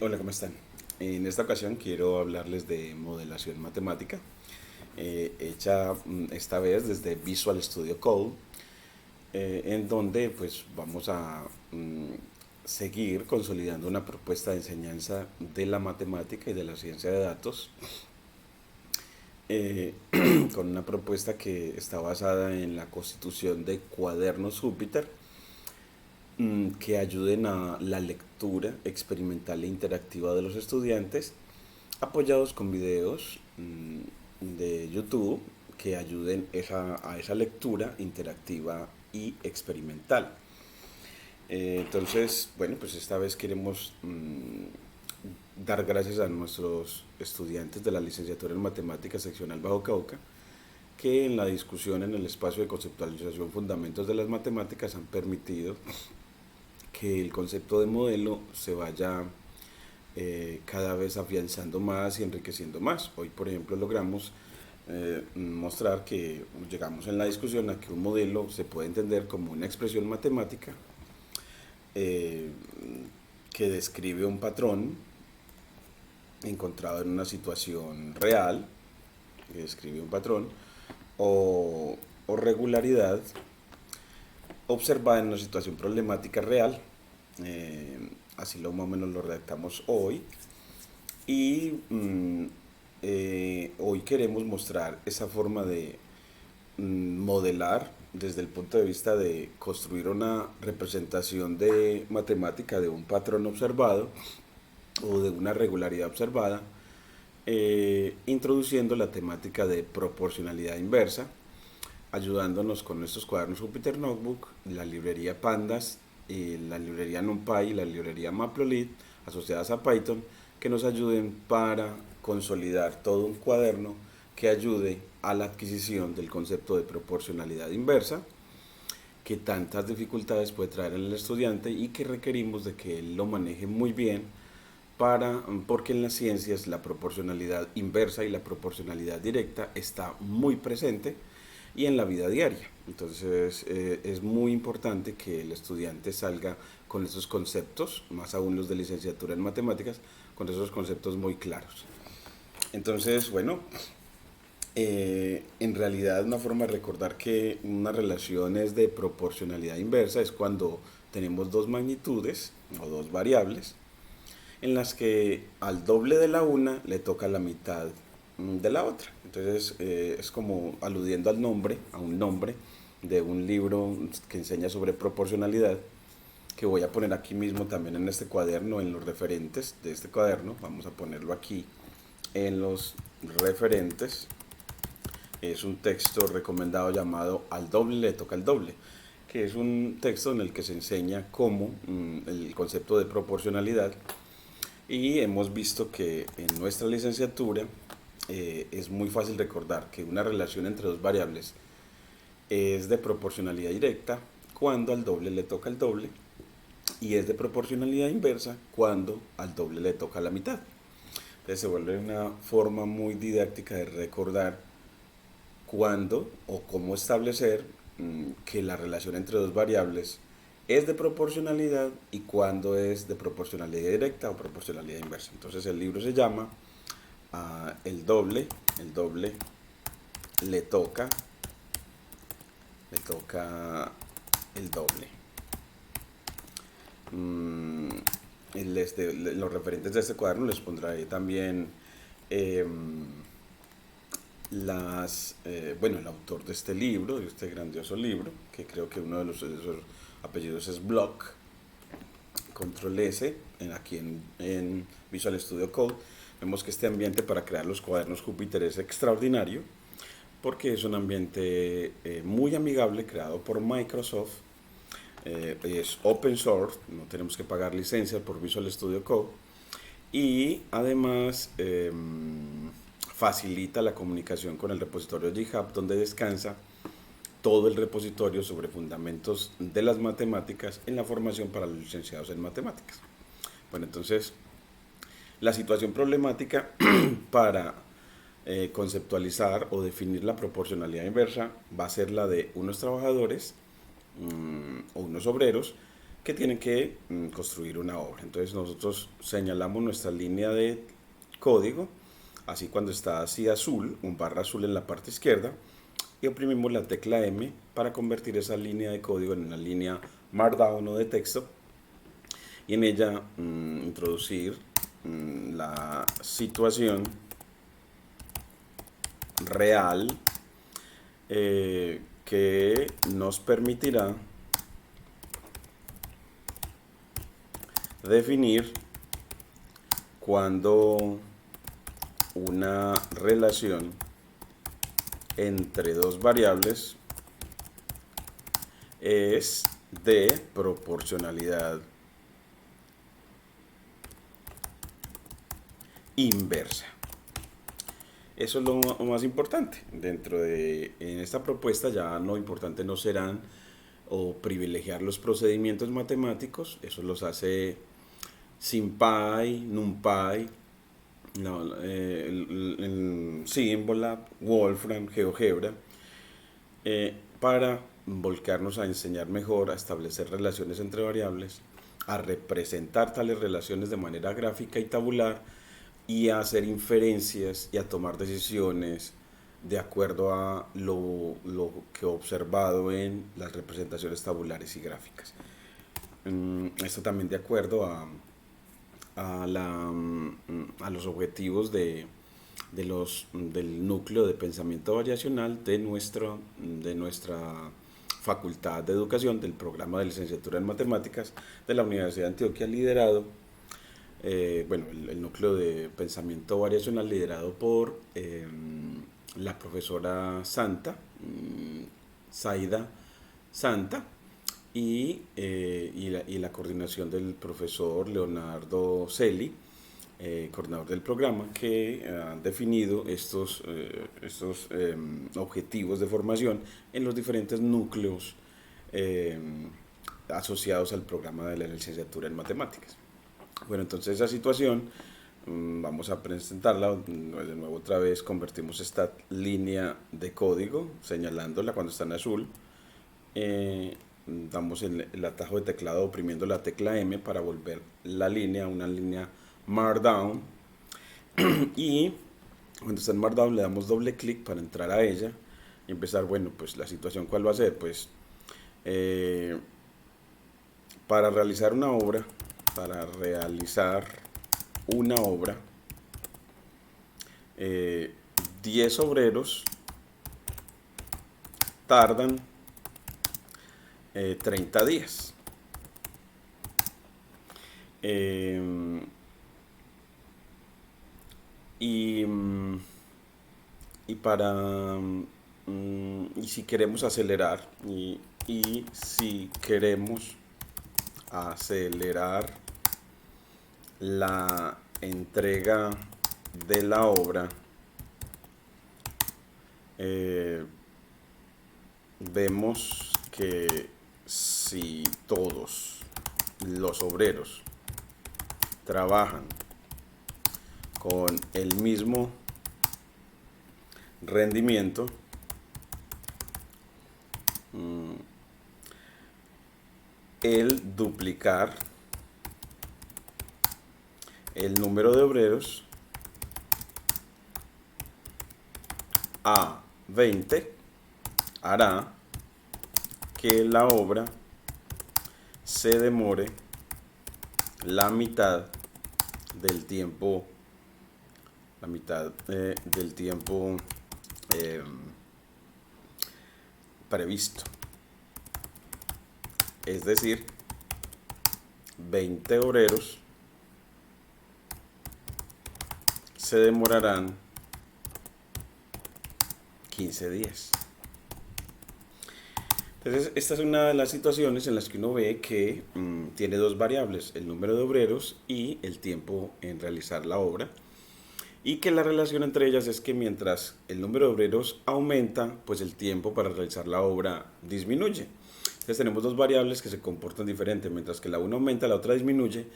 Hola, ¿cómo están? En esta ocasión quiero hablarles de modelación matemática, hecha esta vez desde Visual Studio Code, en donde pues vamos a seguir consolidando una propuesta de enseñanza de la matemática y de la ciencia de datos, eh, con una propuesta que está basada en la constitución de cuadernos Júpiter, que ayuden a la lectura experimental e interactiva de los estudiantes, apoyados con videos de YouTube que ayuden a esa lectura interactiva y experimental. Entonces, bueno, pues esta vez queremos dar gracias a nuestros estudiantes de la licenciatura en matemáticas seccional Bajo Cauca, que en la discusión en el espacio de conceptualización fundamentos de las matemáticas han permitido que el concepto de modelo se vaya cada vez afianzando más y enriqueciendo más. Hoy, por ejemplo, logramos mostrar que llegamos en la discusión a que un modelo se puede entender como una expresión matemática eh, que describe un patrón encontrado en una situación real, que describe un patrón, o regularidad observada en una situación problemática real. Así lo más o menos lo redactamos hoy. Y hoy queremos mostrar esa forma de modelar desde el punto de vista de construir una representación de matemática de un patrón observado o de una regularidad observada, introduciendo la temática de proporcionalidad inversa, ayudándonos con nuestros cuadernos Jupyter Notebook, la librería Pandas, la librería NumPy y la librería Matplotlib asociadas a Python, que nos ayuden para consolidar todo un cuaderno que ayude a la adquisición del concepto de proporcionalidad inversa, que tantas dificultades puede traer en el estudiante y que requerimos de que él lo maneje muy bien porque en las ciencias la proporcionalidad inversa y la proporcionalidad directa está muy presente y en la vida diaria. Entonces es muy importante que el estudiante salga con esos conceptos, más aún los de licenciatura en matemáticas, con esos conceptos muy claros. Entonces, bueno, en realidad una forma de recordar que una relación es de proporcionalidad inversa es cuando tenemos dos magnitudes o dos variables en las que al doble de la una le toca la mitad de la otra. Entonces es como aludiendo al nombre, a un nombre de un libro que enseña sobre proporcionalidad, que voy a poner aquí mismo también en este cuaderno, en los referentes de este cuaderno. Vamos a ponerlo aquí en los referentes. Es un texto recomendado llamado Al doble le toca el doble, que es un texto en el que se enseña cómo el concepto de proporcionalidad, y hemos visto que en nuestra licenciatura es muy fácil recordar que una relación entre dos variables es de proporcionalidad directa cuando al doble le toca el doble, y es de proporcionalidad inversa cuando al doble le toca la mitad. Entonces se vuelve una forma muy didáctica de recordar cuándo o cómo establecer que la relación entre dos variables es de proporcionalidad y cuándo es de proporcionalidad directa o proporcionalidad inversa. Entonces el libro se llama el doble le toca, le toca el doble. Mm, los referentes de este cuaderno les pondré también eh, bueno, el autor de este libro, de este grandioso libro, que creo que uno de sus apellidos es Block, control S, aquí en Visual Studio Code. Vemos que este ambiente para crear los cuadernos Jupyter es extraordinario, porque es un ambiente muy amigable, creado por Microsoft, es open source, no tenemos que pagar licencia por Visual Studio Code, y además facilita la comunicación con el repositorio GitHub, donde descansa todo el repositorio sobre fundamentos de las matemáticas en la formación para los licenciados en matemáticas. Bueno, entonces la situación problemática para conceptualizar o definir la proporcionalidad inversa va a ser la de unos trabajadores o unos obreros que tienen que construir una obra. Entonces nosotros señalamos nuestra línea de código, así cuando está así azul, un barra azul en la parte izquierda, y oprimimos la tecla M para convertir esa línea de código en una línea Markdown o de texto, y en ella introducir la situación real que nos permitirá definir cuando una relación entre dos variables es de proporcionalidad inversa. Eso es lo más importante. En esta propuesta ya lo importante no serán o privilegiar los procedimientos matemáticos, eso los hace SymPy, NumPy, Symbolab, Wolfram, GeoGebra, para volcarnos a enseñar mejor a establecer relaciones entre variables, a representar tales relaciones de manera gráfica y tabular, y a hacer inferencias y a tomar decisiones de acuerdo a lo que he observado en las representaciones tabulares y gráficas. Esto también de acuerdo a los objetivos del núcleo de pensamiento variacional de nuestra Facultad de Educación, del programa de licenciatura en Matemáticas de la Universidad de Antioquia, liderado, el núcleo de pensamiento variacional liderado por la profesora Zaida Santa, y la coordinación del profesor Leonardo Celi, coordinador del programa, que ha definido estos objetivos de formación en los diferentes núcleos asociados al programa de la licenciatura en matemáticas. Bueno, entonces esa situación vamos a presentarla de nuevo otra vez. Convertimos esta línea de código señalándola cuando está en azul, damos el atajo de teclado oprimiendo la tecla M para volver la línea a una línea Markdown, y cuando está en Markdown le damos doble clic para entrar a ella y empezar. Bueno, pues la situación, ¿cuál va a ser? Pues para realizar una obra, 10 obreros tardan 30 días. Y si queremos acelerar, la entrega de la obra, vemos que si todos los obreros trabajan con el mismo rendimiento, el duplicar el número de obreros a 20 hará que la obra se demore la mitad del tiempo previsto. Es decir, 20 obreros se demorarán 15 días. Entonces, esta es una de las situaciones en las que uno ve que tiene dos variables, el número de obreros y el tiempo en realizar la obra, y que la relación entre ellas es que mientras el número de obreros aumenta, pues el tiempo para realizar la obra disminuye. Entonces tenemos dos variables que se comportan diferente, mientras que la una aumenta, la otra disminuye.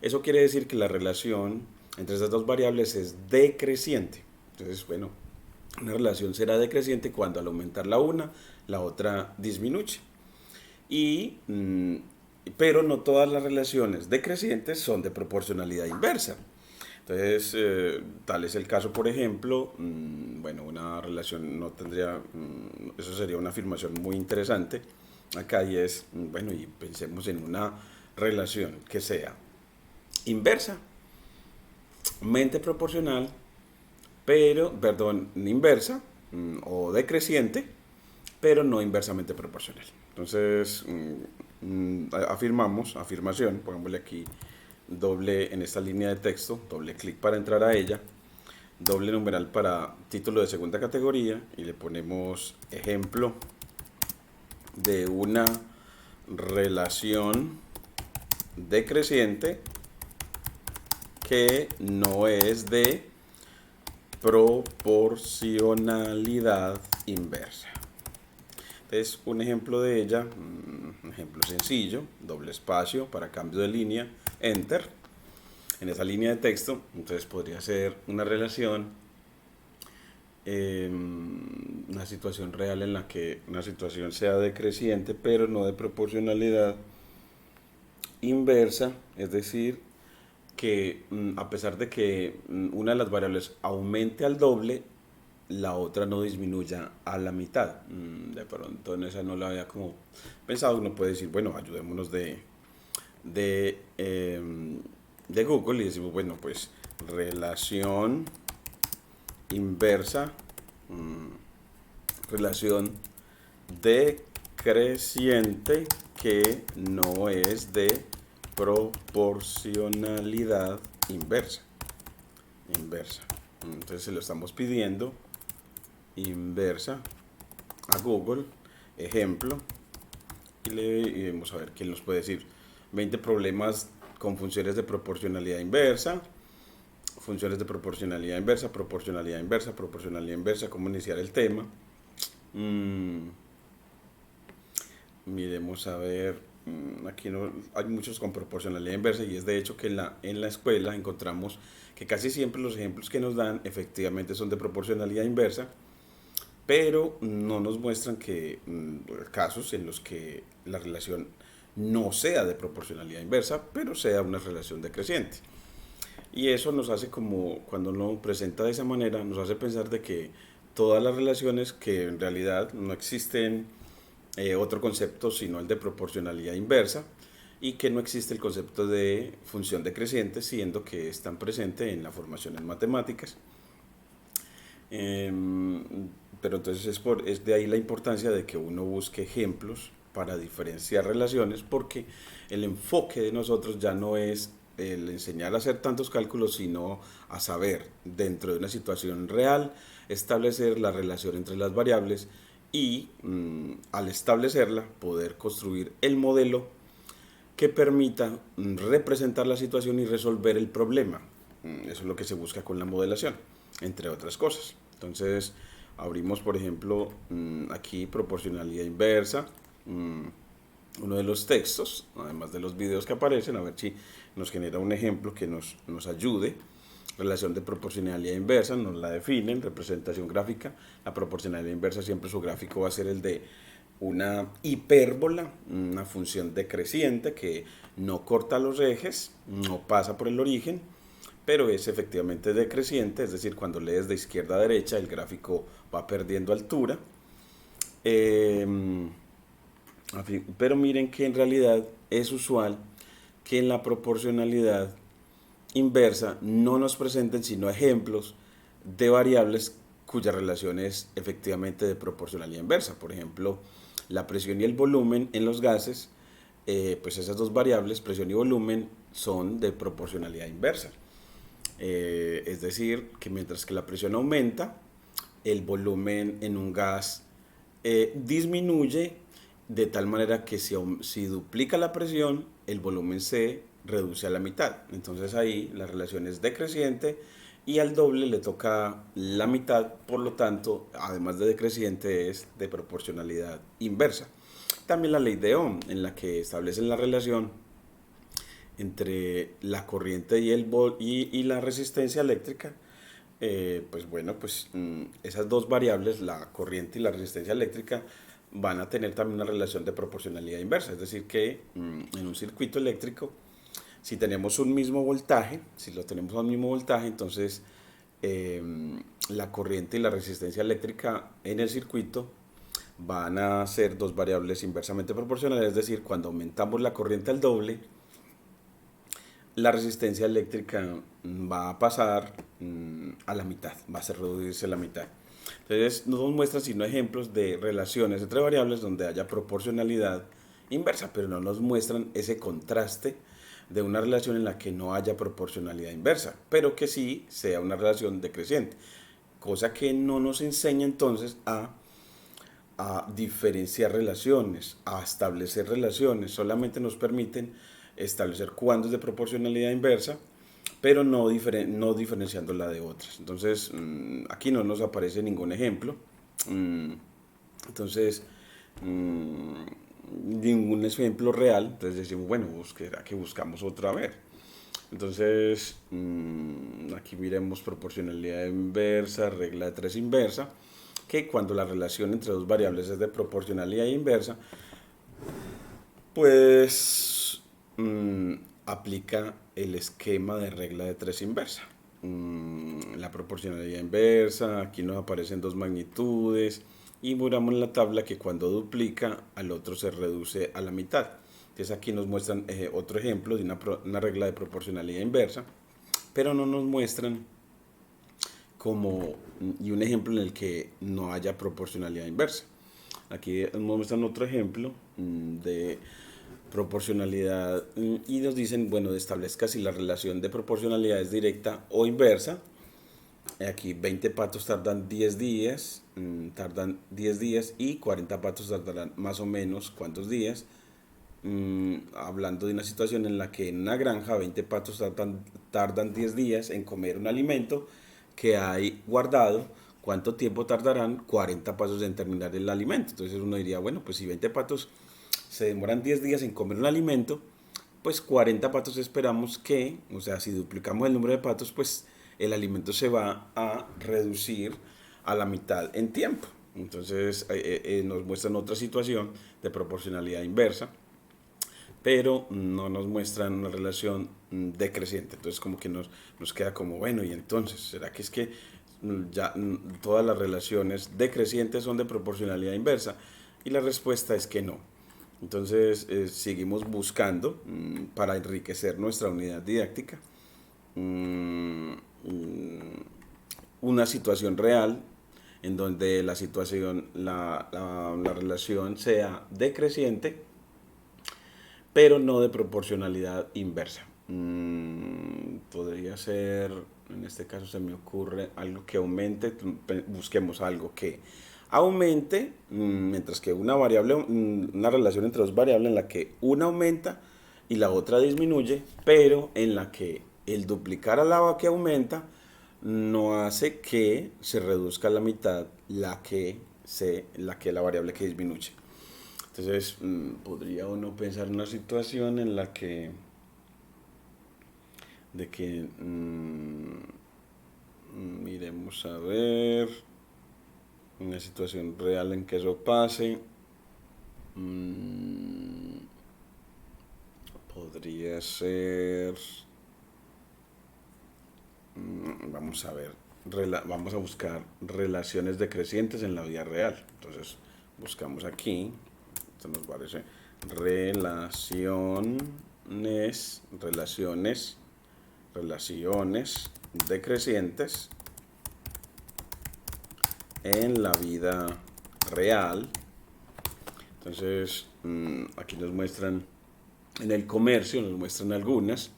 Eso quiere decir que la relación entre esas dos variables es decreciente. Entonces, bueno, una relación será decreciente cuando al aumentar la una, la otra disminuye. Y pero no todas las relaciones decrecientes son de proporcionalidad inversa. Entonces, tal es el caso, por ejemplo, bueno, una relación no tendría, eso sería una afirmación muy interesante acá y es, bueno, y pensemos en una relación que sea inversa, mente proporcional, pero, perdón, inversa o decreciente, pero no inversamente proporcional. Entonces, afirmamos, afirmación, pongámosle aquí doble en esta línea de texto, doble clic para entrar a ella, doble numeral para título de segunda categoría y le ponemos ejemplo de una relación decreciente que no es de proporcionalidad inversa. Entonces, un ejemplo de ella, un ejemplo sencillo, doble espacio para cambio de línea, enter. En esa línea de texto, entonces podría ser una relación, una situación real en la que una situación sea decreciente, pero no de proporcionalidad inversa, es decir, que a pesar de que una de las variables aumente al doble, la otra no disminuya a la mitad. De pronto en esa no la había como pensado. Uno puede decir, bueno, ayudémonos de, de Google y decimos, bueno, pues relación inversa, relación decreciente que no es de proporcionalidad inversa. Entonces se lo estamos pidiendo inversa a Google, ejemplo, y vamos a ver quién nos puede decir 20 problemas con funciones de proporcionalidad inversa, funciones de proporcionalidad inversa, proporcionalidad inversa, proporcionalidad inversa, cómo iniciar el tema. Miremos a ver, aquí no, hay muchos con proporcionalidad inversa y es de hecho que en la escuela encontramos que casi siempre los ejemplos que nos dan efectivamente son de proporcionalidad inversa, pero no nos muestran que casos en los que la relación no sea de proporcionalidad inversa, pero sea una relación decreciente. Y eso nos hace como, cuando uno presenta de esa manera, nos hace pensar de que todas las relaciones que en realidad no existen otro concepto sino el de proporcionalidad inversa y que no existe el concepto de función decreciente, siendo que están presentes en la formación en matemáticas. Pero entonces es de ahí la importancia de que uno busque ejemplos para diferenciar relaciones, porque el enfoque de nosotros ya no es el enseñar a hacer tantos cálculos, sino a saber, dentro de una situación real, establecer la relación entre las variables y al establecerla, poder construir el modelo que permita representar la situación y resolver el problema. Eso es lo que se busca con la modelación, entre otras cosas. Entonces, abrimos, por ejemplo, aquí proporcionalidad inversa, uno de los textos, además de los videos que aparecen, a ver si nos genera un ejemplo que nos ayude. Relación de proporcionalidad inversa, nos la definen, representación gráfica. La proporcionalidad inversa siempre su gráfico va a ser el de una hipérbola, una función decreciente que no corta los ejes, no pasa por el origen, pero es efectivamente decreciente, es decir, cuando lees de izquierda a derecha el gráfico va perdiendo altura. Pero miren que en realidad es usual que en la proporcionalidad inversa no nos presenten sino ejemplos de variables cuya relación es efectivamente de proporcionalidad inversa. Por ejemplo, la presión y el volumen en los gases, pues esas dos variables, presión y volumen, son de proporcionalidad inversa. Es decir, que mientras que la presión aumenta, el volumen en un gas disminuye de tal manera que si duplica la presión, el volumen se reduce a la mitad. Entonces ahí la relación es decreciente y al doble le toca la mitad, por lo tanto, además de decreciente, es de proporcionalidad inversa. También la ley de Ohm, en la que establecen la relación entre la corriente y la resistencia eléctrica. Pues bueno, pues esas dos variables, la corriente y la resistencia eléctrica, van a tener también una relación de proporcionalidad inversa. Es decir, que en un circuito eléctrico, si tenemos un mismo voltaje, si lo tenemos a un mismo voltaje, entonces la corriente y la resistencia eléctrica en el circuito van a ser dos variables inversamente proporcionales. Es decir, cuando aumentamos la corriente al doble, la resistencia eléctrica va a pasar a la mitad, va a reducirse a la mitad. Entonces nos muestra sino ejemplos de relaciones entre variables donde haya proporcionalidad inversa, pero no nos muestran ese contraste de una relación en la que no haya proporcionalidad inversa, pero que sí sea una relación decreciente, cosa que no nos enseña entonces a diferenciar relaciones, a establecer relaciones, solamente nos permiten establecer cuándos de proporcionalidad inversa, pero no diferenciándola de otras. Entonces, aquí no nos aparece ningún ejemplo. Entonces, ningún ejemplo real. Entonces decimos, bueno, ¿será que buscamos otra vez? Entonces, aquí miremos proporcionalidad inversa, regla de tres inversa, que cuando la relación entre dos variables es de proporcionalidad inversa, pues aplica el esquema de regla de tres inversa. La proporcionalidad inversa, aquí nos aparecen dos magnitudes y miramos en la tabla que cuando duplica al otro se reduce a la mitad. Entonces aquí nos muestran otro ejemplo de una regla de proporcionalidad inversa, pero no nos muestran y un ejemplo en el que no haya proporcionalidad inversa. Aquí nos muestran otro ejemplo de proporcionalidad y nos dicen, bueno, establezca si la relación de proporcionalidad es directa o inversa. Aquí 20 patos tardan 10 días, y 40 patos tardarán más o menos ¿cuántos días? Hablando de una situación en la que en una granja 20 patos tardan 10 días en comer un alimento que hay guardado. ¿Cuánto tiempo tardarán 40 patos en terminar el alimento? Entonces uno diría, bueno, pues si 20 patos se demoran 10 días en comer un alimento, pues 40 patos esperamos que, o sea, si duplicamos el número de patos, pues el alimento se va a reducir a la mitad en tiempo. Entonces nos muestran otra situación de proporcionalidad inversa, pero no nos muestran una relación decreciente. Entonces como que nos queda como, bueno, y entonces, ¿será que es que ya todas las relaciones decrecientes son de proporcionalidad inversa? Y la respuesta es que no. Entonces seguimos buscando para enriquecer nuestra unidad didáctica una situación real en donde la relación sea decreciente, pero no de proporcionalidad inversa. Podría ser, en este caso se me ocurre algo que aumente, busquemos algo que aumente, mientras que una relación entre dos variables en la que una aumenta y la otra disminuye, pero en la que el duplicar a la que aumenta no hace que se reduzca a la mitad la variable que disminuye. Entonces, podría uno pensar en una situación en la que miremos a ver una situación real en que eso pase. Podría ser, vamos a ver, vamos a buscar relaciones decrecientes en la vida real. Entonces buscamos aquí, esto nos parece relaciones decrecientes en la vida real. Entonces aquí nos muestran, en el comercio nos muestran algunas.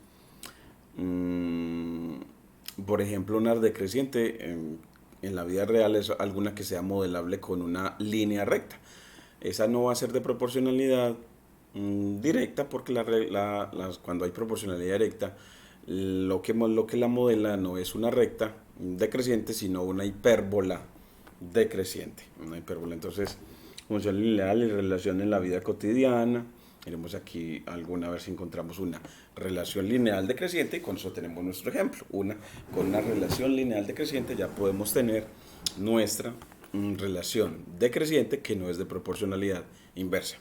Por ejemplo, una decreciente en la vida real es alguna que sea modelable con una línea recta. Esa no va a ser de proporcionalidad directa, porque cuando hay proporcionalidad directa, lo que la modela no es una recta decreciente, sino una hipérbola decreciente. Una hipérbola. Entonces, función lineal y relación en la vida cotidiana. Miremos aquí a ver si encontramos una relación lineal decreciente, y con eso tenemos nuestro ejemplo. Con una relación lineal decreciente ya podemos tener nuestra relación decreciente que no es de proporcionalidad inversa,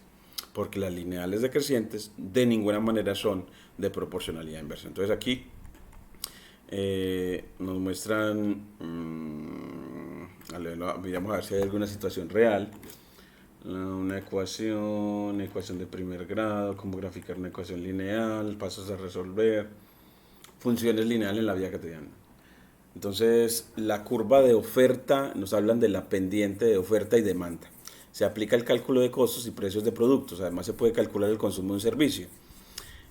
porque las lineales decrecientes de ninguna manera son de proporcionalidad inversa. Entonces aquí nos muestran, vamos a ver si hay alguna situación real. Una ecuación de primer grado, cómo graficar una ecuación lineal, pasos a resolver, funciones lineales en la vida cotidiana. Entonces, la curva de oferta, nos hablan de la pendiente de oferta y demanda. Se aplica el cálculo de costos y precios de productos, además se puede calcular el consumo de un servicio.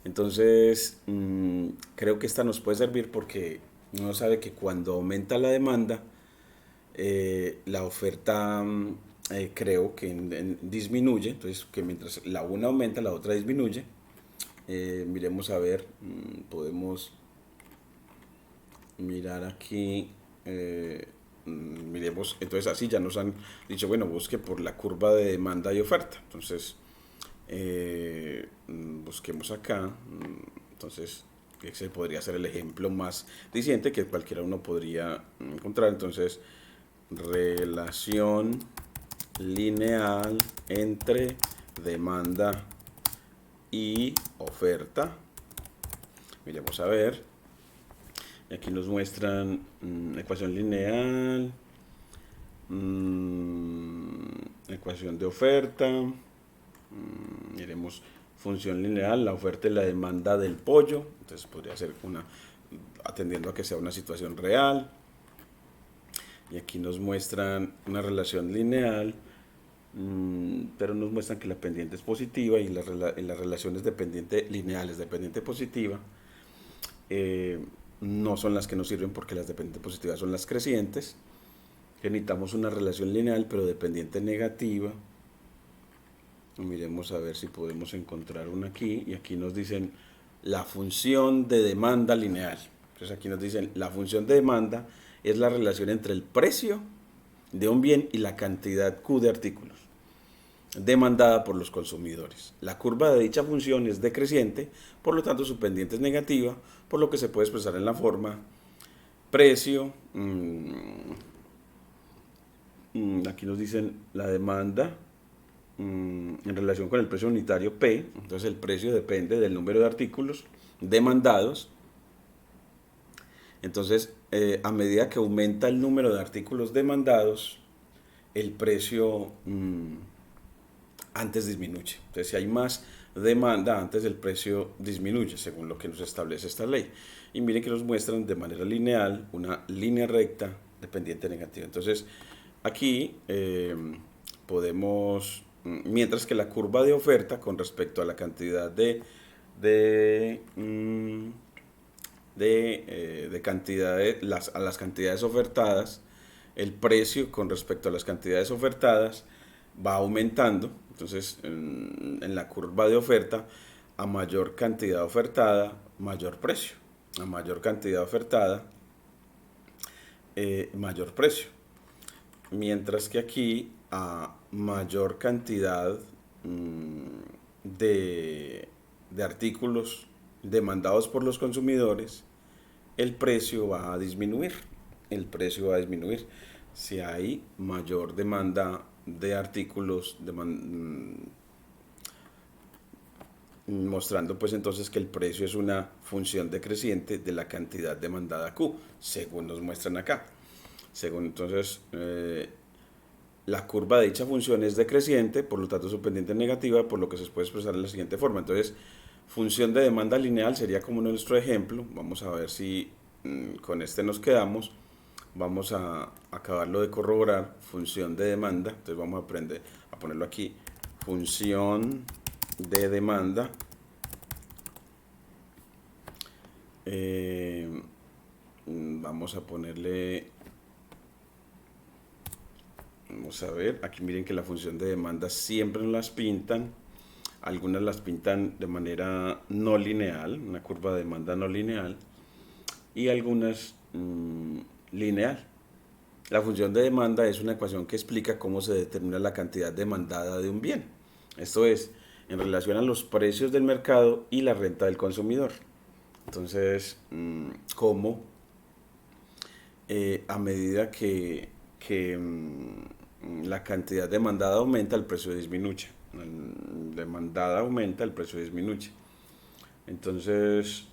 Entonces, creo que esta nos puede servir porque uno sabe que cuando aumenta la demanda, la oferta creo que disminuye, entonces que mientras la una aumenta, la otra disminuye. Miremos a ver, podemos mirar aquí, miremos, entonces así ya nos han dicho, bueno, busque por la curva de demanda y oferta, entonces busquemos acá, entonces ese podría ser el ejemplo más diciente que cualquiera uno podría encontrar. Entonces, relación lineal entre demanda y oferta. Miremos a ver. Aquí nos muestran ecuación lineal, ecuación de oferta. Miremos función lineal, la oferta y la demanda del pollo. Entonces podría ser una, atendiendo a que sea una situación real. Y aquí nos muestran una relación lineal, pero nos muestran que la pendiente es positiva y las relaciones de pendiente lineales de pendiente positiva no son las que nos sirven porque las de pendiente positiva son las crecientes. Necesitamos una relación lineal pero de pendiente negativa. Miremos a ver si podemos encontrar una aquí, y aquí nos dicen la función de demanda lineal. Entonces aquí nos dicen la función de demanda es la relación entre el precio de un bien y la cantidad Q de artículos demandada por los consumidores. La curva de dicha función es decreciente, por lo tanto su pendiente es negativa, por lo que se puede expresar en la forma precio, aquí nos dicen la demanda en relación con el precio unitario P, entonces el precio depende del número de artículos demandados. Entonces, a medida que aumenta el número de artículos demandados, el precio antes disminuye. Entonces, si hay más demanda, antes el precio disminuye, según lo que nos establece esta ley. Y miren que nos muestran de manera lineal una línea recta de pendiente negativa. Entonces, aquí podemos, mientras que la curva de oferta con respecto a la cantidad de a las cantidades ofertadas, el precio con respecto a las cantidades ofertadas va aumentando. Entonces, en la curva de oferta, a mayor cantidad ofertada, mayor precio. A mayor cantidad ofertada, mayor precio. Mientras que aquí, a mayor cantidad de artículos demandados por los consumidores, el precio va a disminuir. El precio va a disminuir si hay mayor demanda de artículos, mostrando pues entonces que el precio es una función decreciente de la cantidad demandada Q, según nos muestran acá. Según entonces, la curva de dicha función es decreciente, por lo tanto su pendiente es negativa, por lo que se puede expresar de la siguiente forma. Entonces, función de demanda lineal sería como nuestro ejemplo. Vamos a ver si con este nos quedamos. Vamos a acabarlo de corroborar. Función de demanda. Entonces vamos a aprender a ponerlo aquí. Función de demanda. Vamos a ponerle... Vamos a ver. Aquí miren que la función de demanda siempre nos las pintan. Algunas las pintan de manera no lineal, una curva de demanda no lineal, y algunas lineal. La función de demanda es una ecuación que explica cómo se determina la cantidad demandada de un bien. Esto es, en relación a los precios del mercado y la renta del consumidor. Entonces, cómo a medida que la cantidad demandada aumenta, el precio disminuye. Demandada aumenta, el precio disminuye. Entonces,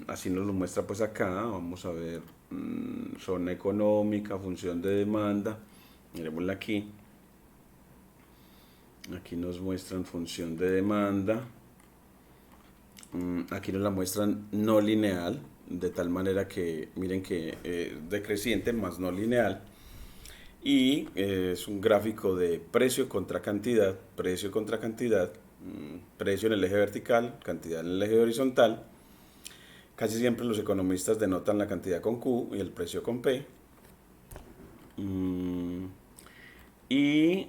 así nos lo muestra pues acá. Vamos a ver zona económica, función de demanda. Miremosla aquí. Aquí nos muestran función de demanda. Aquí nos la muestran no lineal, de tal manera que miren que decreciente más no lineal. Y es un gráfico de precio contra cantidad, precio contra cantidad, precio en el eje vertical, cantidad en el eje horizontal. Casi siempre los economistas denotan la cantidad con Q y el precio con P. Y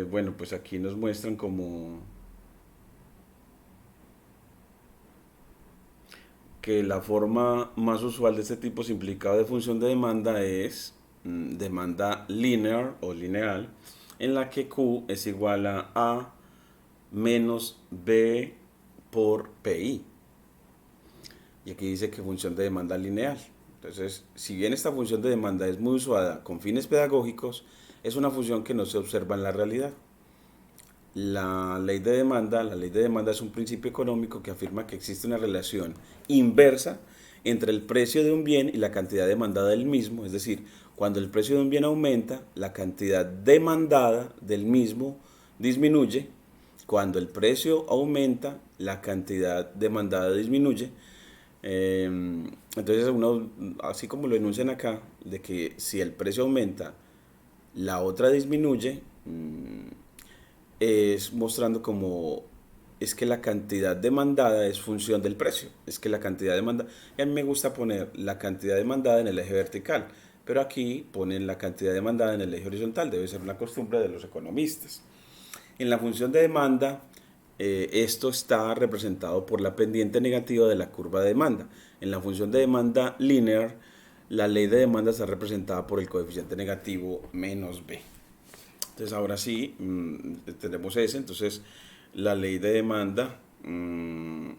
bueno, pues aquí nos muestran como que la forma más usual de este tipo simplificado de función de demanda es demanda linear o lineal, en la que Q es igual a A menos B por PI. Y aquí dice que función de demanda lineal. Entonces, si bien esta función de demanda es muy usada con fines pedagógicos, es una función que no se observa en la realidad. La ley de demanda es un principio económico que afirma que existe una relación inversa entre el precio de un bien y la cantidad demandada del mismo, es decir, cuando el precio de un bien aumenta, la cantidad demandada del mismo disminuye, cuando el precio aumenta, la cantidad demandada disminuye. Entonces uno, así como lo enuncian acá, de que si el precio aumenta, la otra disminuye, es mostrando como es que la cantidad demandada es función del precio, es que la cantidad demandada, y a mí me gusta poner la cantidad demandada en el eje vertical, pero aquí ponen la cantidad demandada en el eje horizontal, debe ser una costumbre de los economistas. En la función de demanda, esto está representado por la pendiente negativa de la curva de demanda. En la función de demanda lineal, la ley de demanda está representada por el coeficiente negativo menos b. Entonces ahora sí, tenemos ese, entonces la ley de demanda, en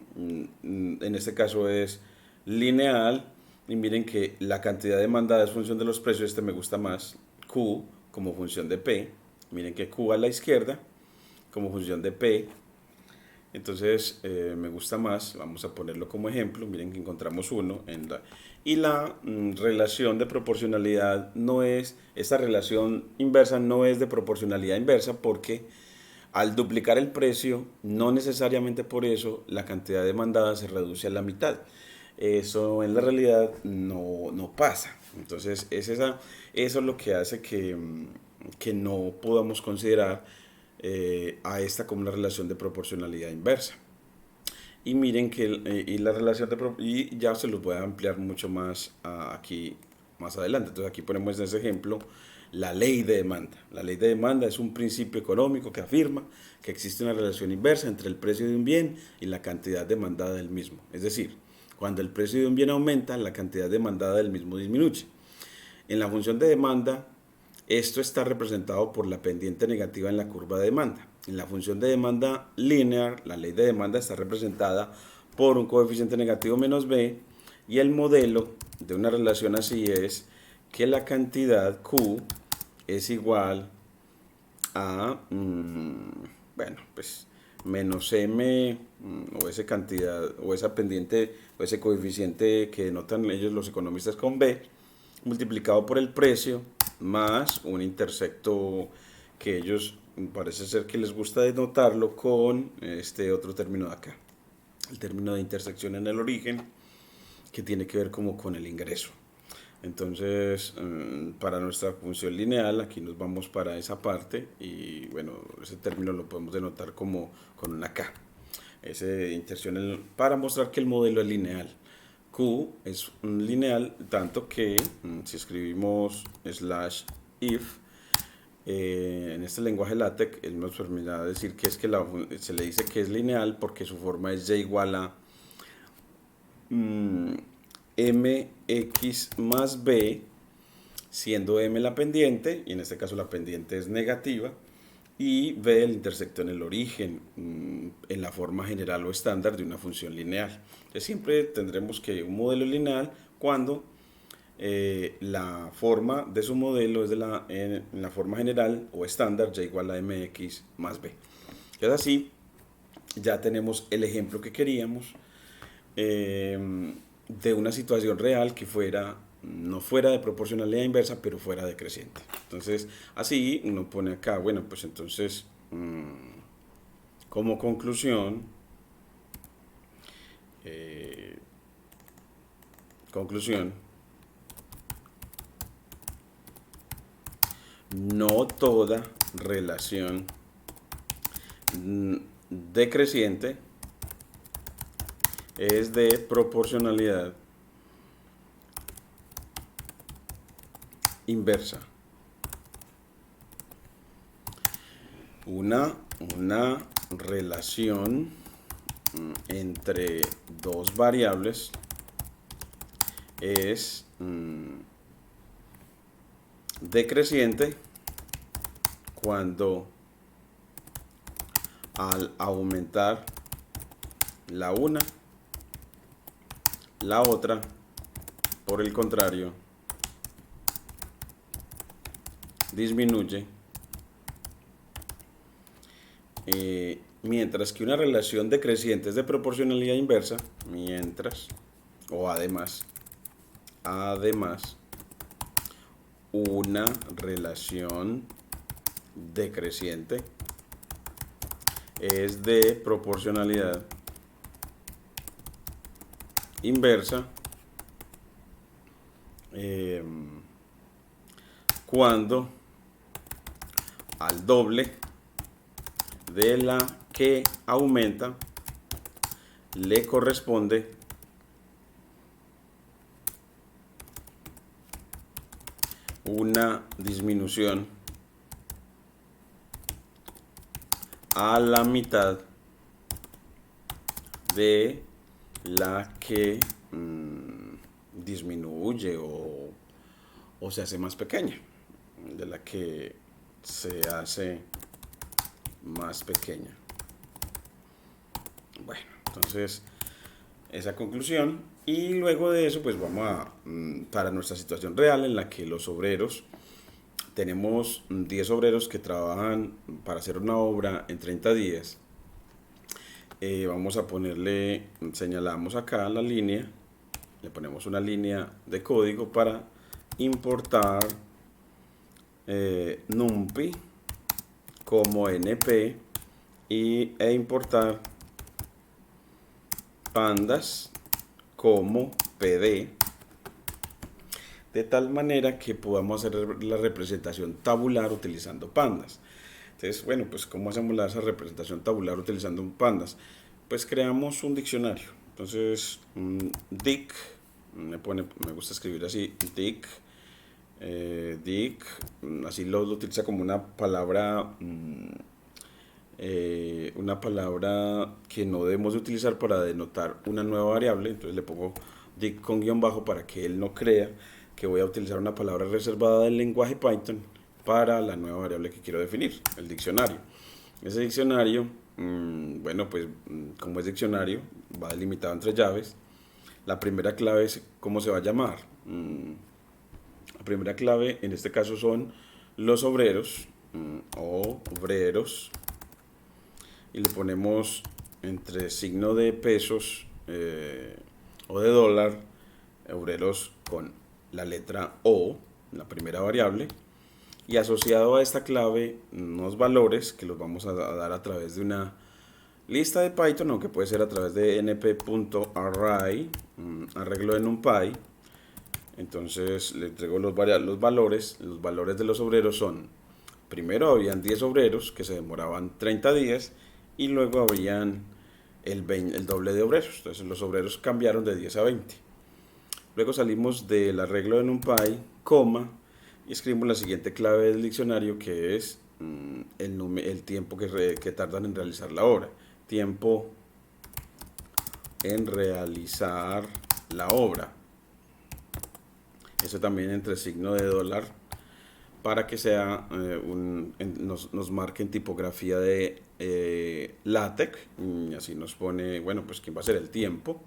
este caso es lineal, y miren que la cantidad demandada es función de los precios, este me gusta más, Q como función de P, miren que Q a la izquierda como función de P, entonces me gusta más, vamos a ponerlo como ejemplo, miren que encontramos uno y la relación de proporcionalidad no es, esta relación inversa no es de proporcionalidad inversa porque al duplicar el precio, no necesariamente por eso la cantidad demandada se reduce a la mitad. Eso en la realidad no pasa. Entonces eso es lo que hace que no podamos considerar a esta como una relación de proporcionalidad inversa. Y miren que y la relación y ya se los voy a ampliar mucho más aquí más adelante. Entonces aquí ponemos en ese ejemplo la ley de demanda. La ley de demanda es un principio económico que afirma que existe una relación inversa entre el precio de un bien y la cantidad demandada del mismo. Es decir, cuando el precio de un bien aumenta, la cantidad demandada del mismo disminuye. En la función de demanda, esto está representado por la pendiente negativa en la curva de demanda. En la función de demanda lineal, la ley de demanda está representada por un coeficiente negativo menos b, y el modelo de una relación así es que la cantidad Q es igual a, bueno, pues menos m, o esa cantidad, o esa pendiente, o ese coeficiente que denotan ellos los economistas con b, multiplicado por el precio, más un intersecto que ellos parece ser que les gusta denotarlo con este otro término de acá, el término de intersección en el origen, que tiene que ver como con el ingreso. Entonces, para nuestra función lineal, aquí nos vamos para esa parte y bueno, ese término lo podemos denotar como con una K. Ese intersección para mostrar que el modelo es lineal. Q es un lineal, tanto que si escribimos slash if, en este lenguaje LaTeX, él nos permitirá decir que es que se le dice que es lineal porque su forma es y igual a mx más b, siendo m la pendiente, y en este caso la pendiente es negativa, y b el intersecto en el origen, en la forma general o estándar de una función lineal. Entonces siempre tendremos que un modelo lineal cuando la forma de su modelo es en la forma general o estándar y igual a mx más b. Es así, ya tenemos el ejemplo que queríamos de una situación real que no fuera de proporcionalidad inversa, pero fuera decreciente. Entonces, así uno pone acá, bueno, pues entonces, como conclusión, conclusión, no toda relación decreciente es de proporcionalidad inversa. Una relación entre dos variables es decreciente cuando al aumentar la una, la otra, por el contrario, disminuye. Mientras que una relación decreciente es de proporcionalidad inversa, además, una relación decreciente es de proporcionalidad inversa cuando al doble de la que aumenta le corresponde una disminución a la mitad de la que disminuye o se hace más pequeña, de la que se hace más pequeña. Bueno, entonces esa conclusión, y luego de eso pues vamos para nuestra situación real en la que los obreros, tenemos 10 obreros que trabajan para hacer una obra en 30 días. Vamos a señalamos acá la línea, le ponemos una línea de código para importar numpy como np e importar pandas como pd, de tal manera que podamos hacer la representación tabular utilizando pandas. Entonces, bueno, pues ¿cómo hacemos esa representación tabular utilizando pandas? Pues creamos un diccionario. Entonces, dic, me gusta escribir así, dic, así lo utiliza como una palabra que no debemos de utilizar para denotar una nueva variable. Entonces le pongo dic con guión bajo para que él no crea que voy a utilizar una palabra reservada del lenguaje Python para la nueva variable que quiero definir, el diccionario. Ese diccionario, bueno, pues como es diccionario, va delimitado entre llaves. La primera clave es cómo se va a llamar. La primera clave en este caso son los obreros, obreros, y le ponemos entre signo de pesos o de dólar, obreros con la letra O, la primera variable, y asociado a esta clave unos valores que los vamos a dar a través de una lista de Python, o que puede ser a través de np.array, arreglo de NumPy. Entonces le entrego los valores de los obreros son, primero habían 10 obreros que se demoraban 30 días y luego habrían el doble de obreros. Entonces los obreros cambiaron de 10 a 20. Luego salimos del arreglo de NumPy, coma, y escribimos la siguiente clave del diccionario, que es el tiempo que tardan en realizar la obra. Tiempo en realizar la obra. Eso también entre signo de dólar para que sea nos marque en tipografía de LaTeX, y así nos pone, bueno, pues quién va a ser el tiempo.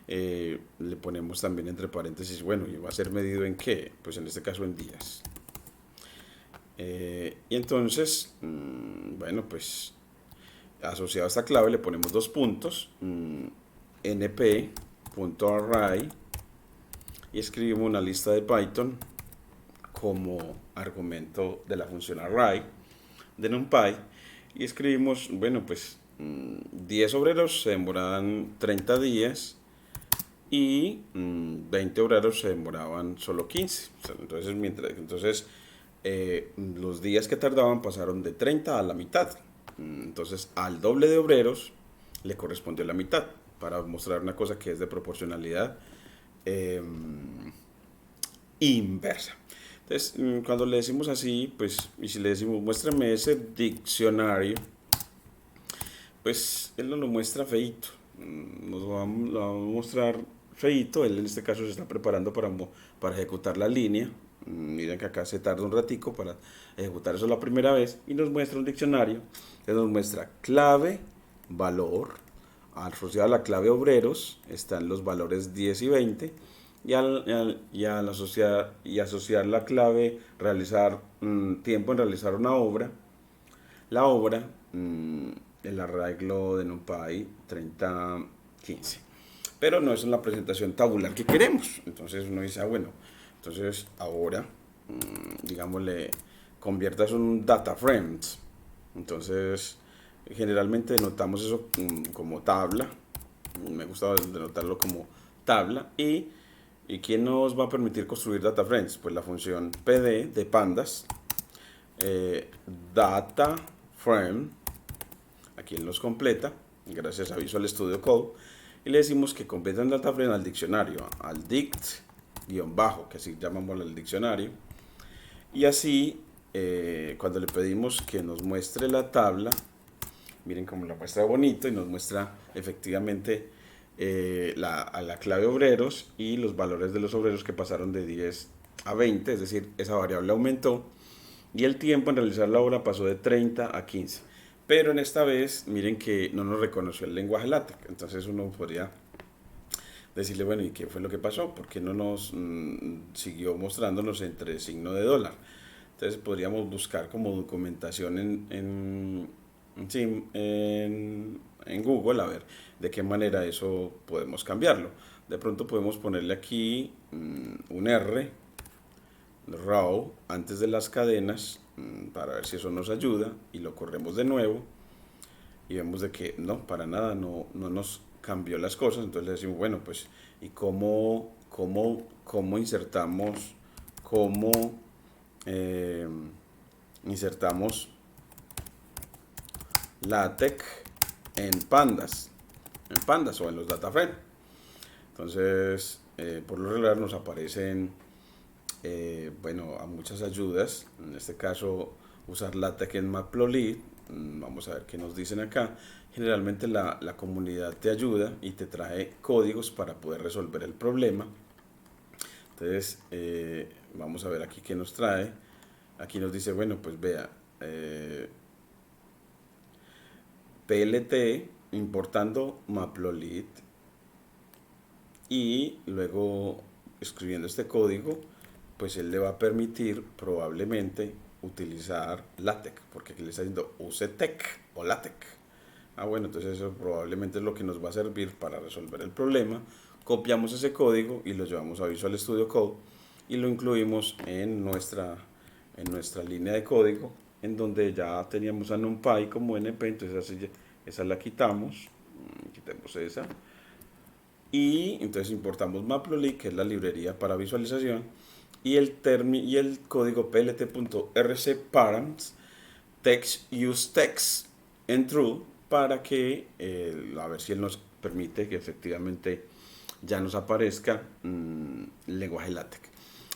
Le ponemos también entre paréntesis, bueno, ¿y va a ser medido en qué? Pues en este caso en días. Y entonces, bueno, pues asociado a esta clave le ponemos dos puntos, np.array, y escribimos una lista de Python como argumento de la función array de NumPy, y escribimos, bueno, pues 10 obreros se demoraban 30 días y 20 obreros se demoraban solo 15. Entonces, los días que tardaban pasaron de 30 a la mitad. Entonces, al doble de obreros le correspondió la mitad, para mostrar una cosa que es de proporcionalidad eh, inversa. Entonces, cuando le decimos así, pues, y si le decimos muéstrame ese diccionario, pues él nos lo muestra feíto. Lo va a mostrar feíto. Él en este caso se está preparando para ejecutar la línea. Miren que acá se tarda un ratico para ejecutar eso la primera vez, y nos muestra un diccionario que nos muestra clave, valor. Asociado a la clave obreros están los valores 10 y 20, y al asociar la clave realizar tiempo en realizar una obra, la obra, el arreglo de NumPy 3015. Pero no es la presentación tabular que queremos. Entonces uno dice, bueno, entonces ahora, digámosle, conviertas un data frames. Entonces, generalmente denotamos eso como tabla. Me gusta denotarlo como tabla. ¿Y quién nos va a permitir construir data frames? Pues la función pd de pandas, data frame, aquí él nos completa, gracias a Visual Studio Code, y le decimos que completen data frame al diccionario, al dict-bajo, que así llamamos al diccionario, y así cuando le pedimos que nos muestre la tabla, miren cómo la muestra bonito y nos muestra efectivamente a la clave obreros y los valores de los obreros que pasaron de 10 a 20, es decir, esa variable aumentó, y el tiempo en realizar la obra pasó de 30 a 15. Pero en esta vez, miren que no nos reconoció el lenguaje LaTeX. Entonces uno podría decirle, bueno, ¿y qué fue lo que pasó? ¿Por qué no nos siguió mostrándonos entre signo de dólar? Entonces podríamos buscar como documentación en Google, a ver de qué manera eso podemos cambiarlo. De pronto podemos ponerle aquí un R row antes de las cadenas, para ver si eso nos ayuda, y lo corremos de nuevo y vemos de que no, para nada, no nos cambió las cosas. Entonces le decimos, bueno, pues, ¿y cómo eh, insertamos LaTeX en pandas o en los data frames? Entonces, por lo regular nos aparecen bueno, a muchas ayudas. En este caso, usar LaTeX en Matplotlib. Vamos a ver qué nos dicen acá. Generalmente la comunidad te ayuda y te trae códigos para poder resolver el problema. Entonces, vamos a ver aquí qué nos trae. Aquí nos dice, bueno, pues vea, PLT importando Matplotlib, y luego escribiendo este código, pues él le va a permitir probablemente utilizar LaTeX, porque aquí le está diciendo use TeX o LaTeX. Bueno, entonces eso probablemente es lo que nos va a servir para resolver el problema. Copiamos ese código y lo llevamos a Visual Studio Code y lo incluimos en nuestra línea de código, en donde ya teníamos a NumPy como NP. Entonces esa la quitamos, quitemos esa, y entonces importamos Matplotlib, que es la librería para visualización, y el código plt.rcparams text use text en true, para que a ver si él nos permite que efectivamente ya nos aparezca el lenguaje LaTeX.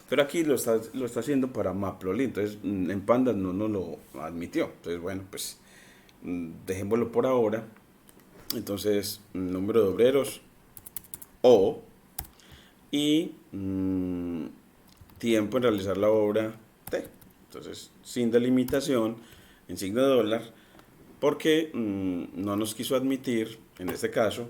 Pero aquí lo está haciendo para Matplotlib. Entonces en Pandas no nos lo admitió. Entonces, bueno, pues dejémoslo por ahora. Entonces, número de obreros O, y tiempo en realizar la obra T. Entonces, sin delimitación, en signo de dólar, porque no nos quiso admitir, en este caso,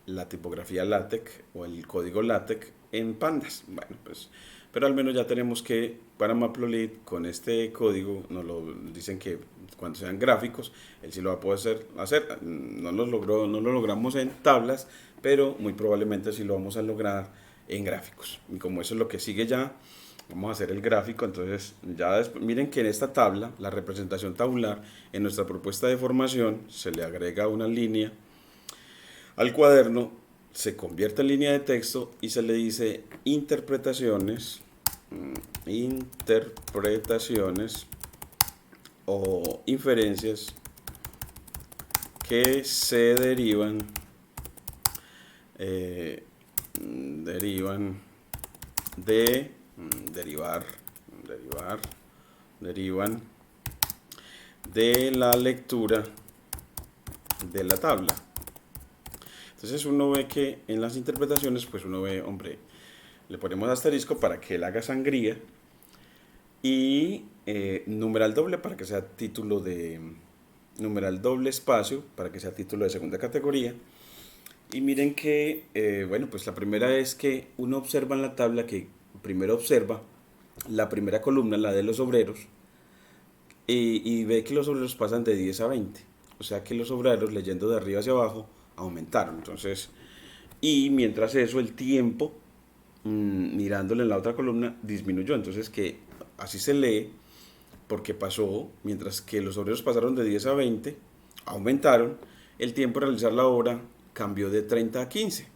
la tipografía LaTeX o el código LaTeX en Pandas. Bueno, pues, pero al menos ya tenemos que para Matplotlib con este código nos lo dicen que cuando sean gráficos él sí lo va a poder hacer. No lo logramos en tablas, pero muy probablemente sí lo vamos a lograr en gráficos. Y como eso es lo que sigue ya, vamos a hacer el gráfico. Entonces ya después, miren que en esta tabla, la representación tabular, en nuestra propuesta de formación se le agrega una línea al cuaderno, se convierte en línea de texto y se le dice interpretaciones, interpretaciones o inferencias que se derivan de derivan de la lectura de la tabla. Entonces uno ve que en las interpretaciones, pues uno ve, hombre, le ponemos asterisco para que él haga sangría y numeral doble para que sea título de, numeral doble espacio para que sea título de segunda categoría. Y miren que, bueno, pues la primera es que uno observa en la tabla que primero observa la primera columna, la de los obreros, y ve que los obreros pasan de 10 a 20. O sea que los obreros, leyendo de arriba hacia abajo, aumentaron. Entonces, y mientras eso, el tiempo, mirándole en la otra columna, disminuyó. Entonces, que así se lee, porque pasó, mientras que los obreros pasaron de 10 a 20, aumentaron, el tiempo de realizar la obra cambió de 30 a 15.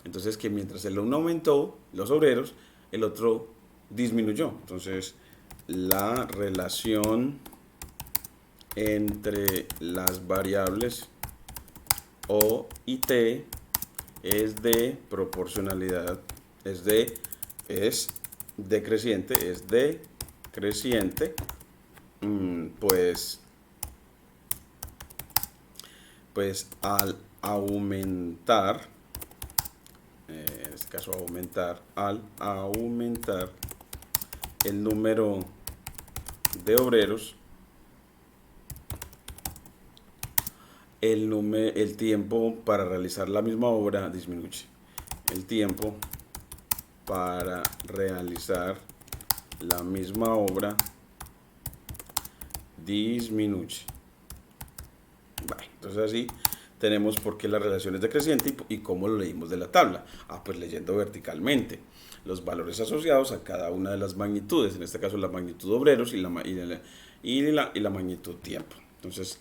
Entonces, que mientras el uno aumentó, los obreros, el otro disminuyó. Entonces, la relación entre las variables O y T es de proporcionalidad, es decreciente, pues al aumentar, en este caso al aumentar el número de obreros, el tiempo para realizar la misma obra disminuye. El tiempo para realizar la misma obra disminuye. Bueno, entonces así tenemos por qué la relación es decreciente y cómo lo leímos de la tabla. Pues leyendo verticalmente los valores asociados a cada una de las magnitudes, en este caso la magnitud obreros y la magnitud tiempo. Entonces,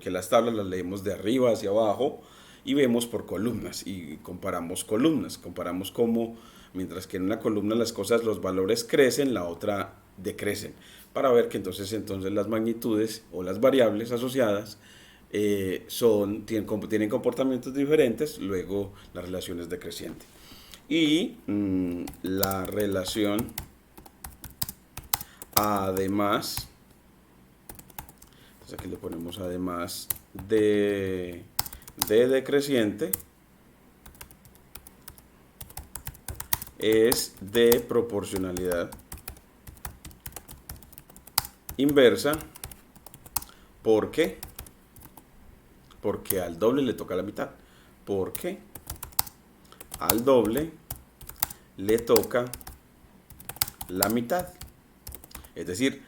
que las tablas las leemos de arriba hacia abajo y vemos por columnas y comparamos cómo, mientras que en una columna las cosas, los valores crecen, la otra decrecen, para ver que entonces las magnitudes o las variables asociadas tienen comportamientos diferentes, luego la relación es decreciente. Y la relación además, entonces aquí le ponemos además de decreciente, es de proporcionalidad inversa. ¿Por qué? Porque al doble le toca la mitad. Porque al doble le toca la mitad. Es decir,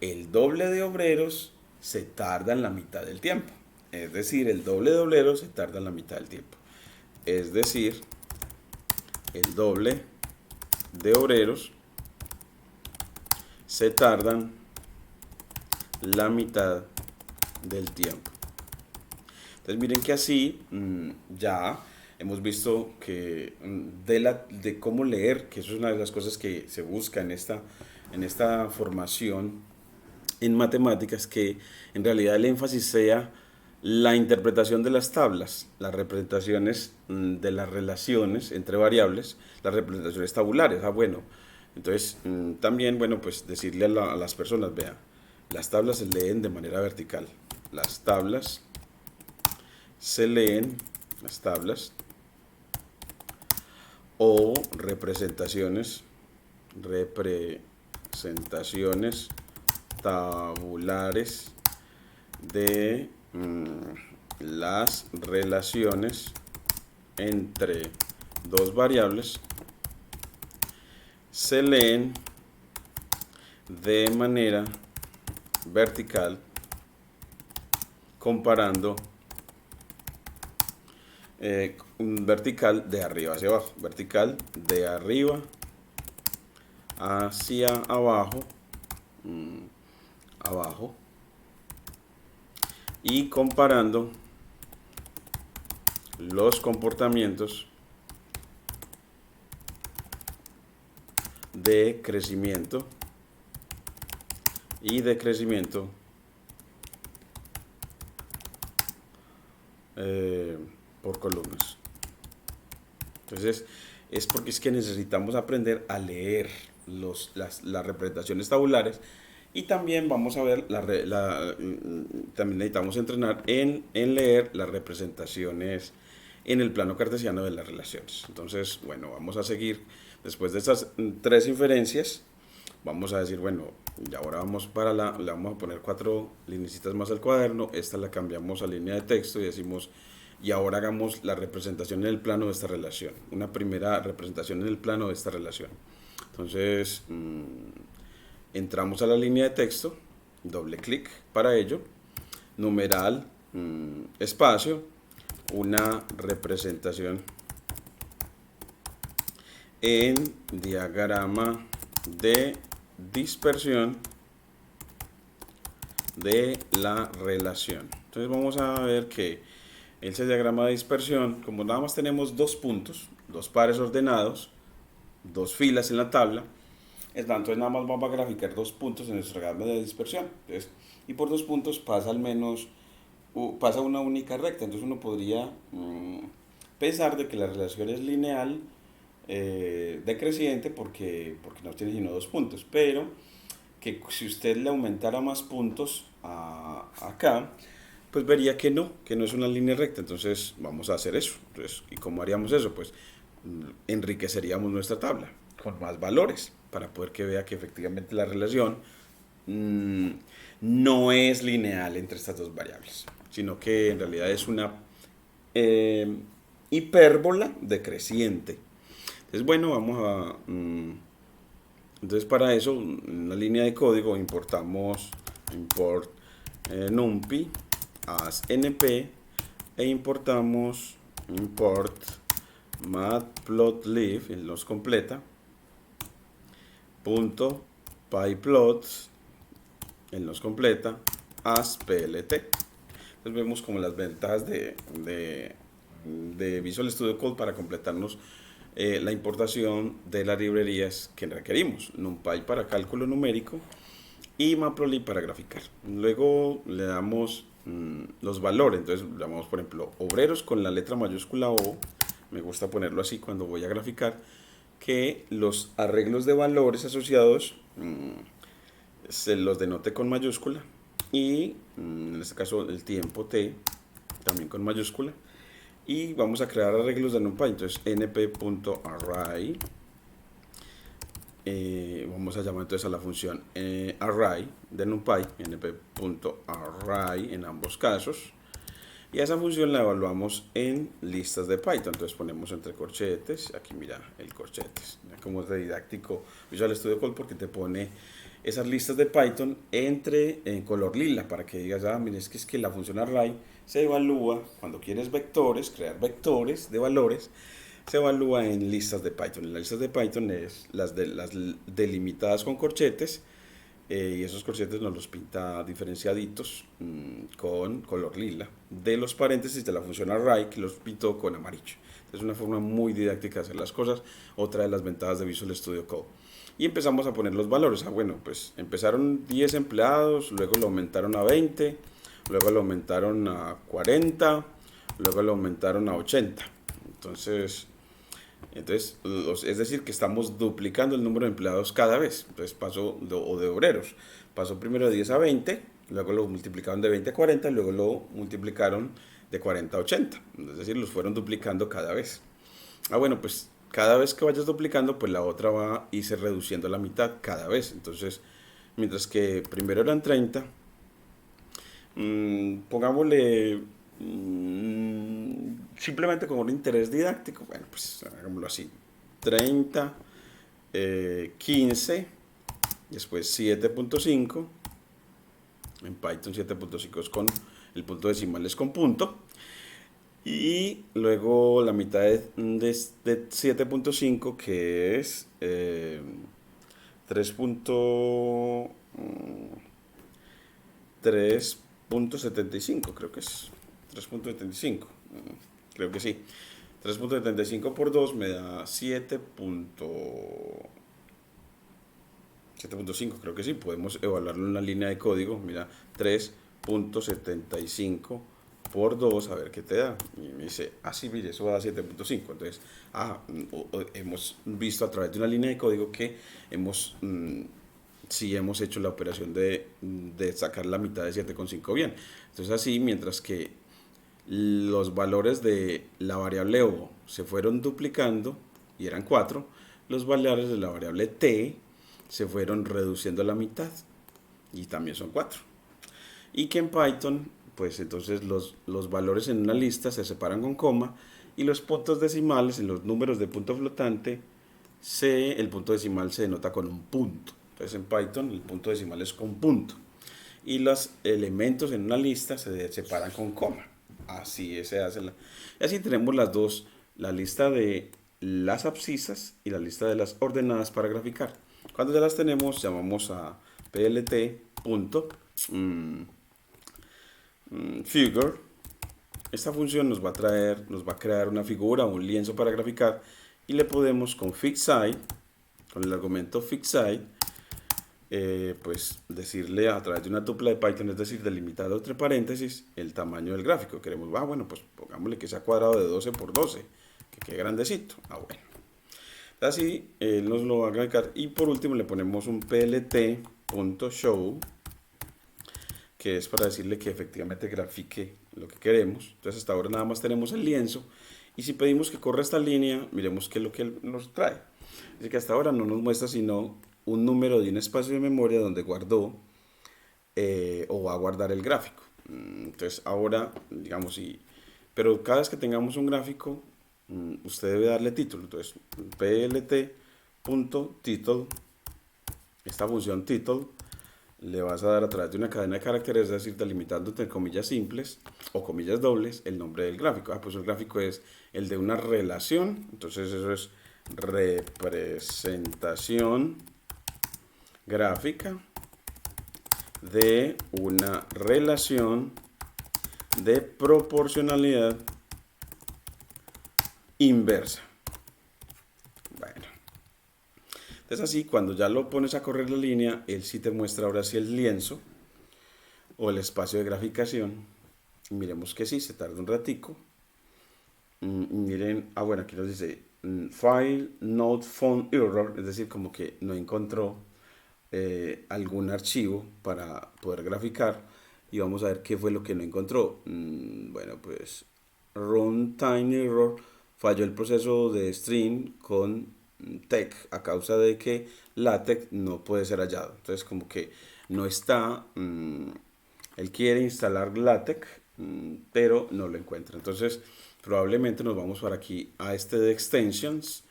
el doble de obreros se tarda en la mitad del tiempo. Es decir, el doble de obreros se tarda en la mitad del tiempo. Es decir, el doble de obreros se tardan la mitad del tiempo. Entonces miren que así ya hemos visto que de cómo leer, que eso es una de las cosas que se busca en esta formación en matemáticas, que en realidad el énfasis sea la interpretación de las tablas, las representaciones de las relaciones entre variables, las representaciones tabulares. Bueno, entonces también, bueno, pues decirle a las personas, vean, las tablas se leen de manera vertical. Las tablas se leen, o representaciones tabulares de las relaciones entre dos variables se leen de manera vertical comparando vertical de arriba hacia abajo, vertical de arriba hacia abajo, abajo, y comparando los comportamientos de crecimiento y decrecimiento por columnas. Entonces es porque es que necesitamos aprender a leer las representaciones tabulares, y también vamos a ver también necesitamos entrenar en leer las representaciones en el plano cartesiano de las relaciones. Entonces, bueno, vamos a seguir después de estas tres inferencias. Vamos a decir, bueno, y ahora vamos le vamos a poner 4 lineecitas más al cuaderno. Esta la cambiamos a línea de texto y decimos, y ahora hagamos la representación en el plano de esta relación. Una primera representación en el plano de esta relación. Entonces, entramos a la línea de texto, doble clic para ello, numeral, espacio, una representación en diagrama de dispersión de la relación. Entonces vamos a ver que ese diagrama de dispersión, como nada más tenemos 2 puntos, 2 pares ordenados, 2 filas en la tabla, entonces nada más vamos a graficar 2 puntos en nuestro diagrama de dispersión. Entonces, y por 2 puntos pasa al menos pasa una única recta. Entonces uno podría pensar de que la relación es lineal decreciente porque no tiene sino 2 puntos, pero que si usted le aumentara más puntos acá, pues vería que no es una línea recta. Entonces vamos a hacer eso. Entonces, ¿y cómo haríamos eso? Pues enriqueceríamos nuestra tabla con más valores para poder que vea que efectivamente la relación no es lineal entre estas dos variables, sino que en realidad es una hipérbola decreciente. Entonces, bueno, vamos a... entonces, para eso, en la línea de código importamos import numpy as np e importamos import matplotlib, y los completa, punto pyplots, en los completa, as plt. Entonces vemos como las ventajas de Visual Studio Code para completarnos la importación de las librerías que requerimos, NumPy para cálculo numérico y Matplotlib para graficar. Luego le damos los valores. Entonces le damos, por ejemplo, obreros con la letra mayúscula O. Me gusta ponerlo así cuando voy a graficar, que los arreglos de valores asociados se los denote con mayúscula, y en este caso el tiempo t también con mayúscula. Y vamos a crear arreglos de NumPy. Entonces np.array, vamos a llamar entonces a la función array de NumPy, np.array en ambos casos, y a esa función la evaluamos en listas de Python. Entonces ponemos entre corchetes, aquí mira el corchetes, mira cómo es de didáctico Visual Studio Code, porque te pone esas listas de Python en color lila, para que digas, mira, es que la función array se evalúa cuando quieres vectores, crear vectores de valores, se evalúa en listas de Python. Las listas de Python es las delimitadas con corchetes, y esos corchetes nos los pinta diferenciaditos con color lila, de los paréntesis de la función array, que los pintó con amarillo. Es una forma muy didáctica de hacer las cosas, otra de las ventajas de Visual Studio Code. Y empezamos a poner los valores. Bueno, pues empezaron 10 empleados, luego lo aumentaron a 20, luego lo aumentaron a 40, luego lo aumentaron a 80. Entonces es decir, que estamos duplicando el número de empleados cada vez. Entonces o de obreros, pasó primero de 10 a 20, luego lo multiplicaron de 20 a 40, luego lo multiplicaron de 40 a 80. Es decir, los fueron duplicando cada vez. Bueno, pues cada vez que vayas duplicando, pues la otra va a irse reduciendo a la mitad cada vez. Entonces, mientras que primero eran 30, pongámosle simplemente con un interés didáctico, bueno, pues hagámoslo así. 30, 15, después 7.5, en Python 7.5 es con el punto decimal es con punto, y luego la mitad de 7.5 que es 3.75, creo que es 3.75, creo que sí. 3.75 por 2 me da 7.5, creo que sí. Podemos evaluarlo en la línea de código. Mira, 3.75 por 2, a ver qué te da. Y me dice, sí, mire, eso da 7.5. Entonces, hemos visto a través de una línea de código que sí hemos hecho la operación de sacar la mitad de 7.5 bien. Entonces así, mientras que los valores de la variable O se fueron duplicando y eran 4, los valores de la variable T se fueron reduciendo a la mitad y también son 4. Y que en Python, pues entonces los valores en una lista se separan con coma y los puntos decimales en los números de punto flotante, el punto decimal se denota con un punto. Entonces en Python el punto decimal es con punto. Y los elementos en una lista se separan con coma. Así se hace. Y así tenemos las dos, la lista de las abscisas y la lista de las ordenadas para graficar. Cuando ya las tenemos, llamamos a plt.figure. Esta función nos va a crear una figura o un lienzo para graficar y le podemos con fixSize, con el argumento fixSize, pues decirle a través de una tupla de Python, es decir, delimitado entre paréntesis, el tamaño del gráfico. Queremos, bueno, pues pongámosle que sea cuadrado de 12 por 12, que quede grandecito. Bueno. Así él nos lo va a graficar. Y por último le ponemos un plt.show, que es para decirle que efectivamente grafique lo que queremos. Entonces hasta ahora nada más tenemos el lienzo. Y si pedimos que corra esta línea, miremos qué es lo que él nos trae. Así que hasta ahora no nos muestra sino un número de un espacio de memoria donde guardó o va a guardar el gráfico. Entonces ahora, digamos, pero cada vez que tengamos un gráfico, usted debe darle título. Entonces, plt.title, esta función title, le vas a dar a través de una cadena de caracteres, es decir, delimitando entre comillas simples o comillas dobles, el nombre del gráfico. Pues el gráfico es el de una relación, entonces eso es representación gráfica de una relación de proporcionalidad inversa. Bueno, entonces así cuando ya lo pones a correr la línea, él sí te muestra ahora sí el lienzo o el espacio de graficación. Y miremos que sí, se tarda un ratico. Miren, bueno, aquí nos dice file not found error, es decir, como que no encontró algún archivo para poder graficar. Y vamos a ver qué fue lo que no encontró. Bueno, pues runtime error, falló el proceso de string con tech a causa de que LaTeX no puede ser hallado. Entonces como que no está, él quiere instalar LaTeX, pero no lo encuentra. Entonces probablemente nos vamos para aquí a este de extensions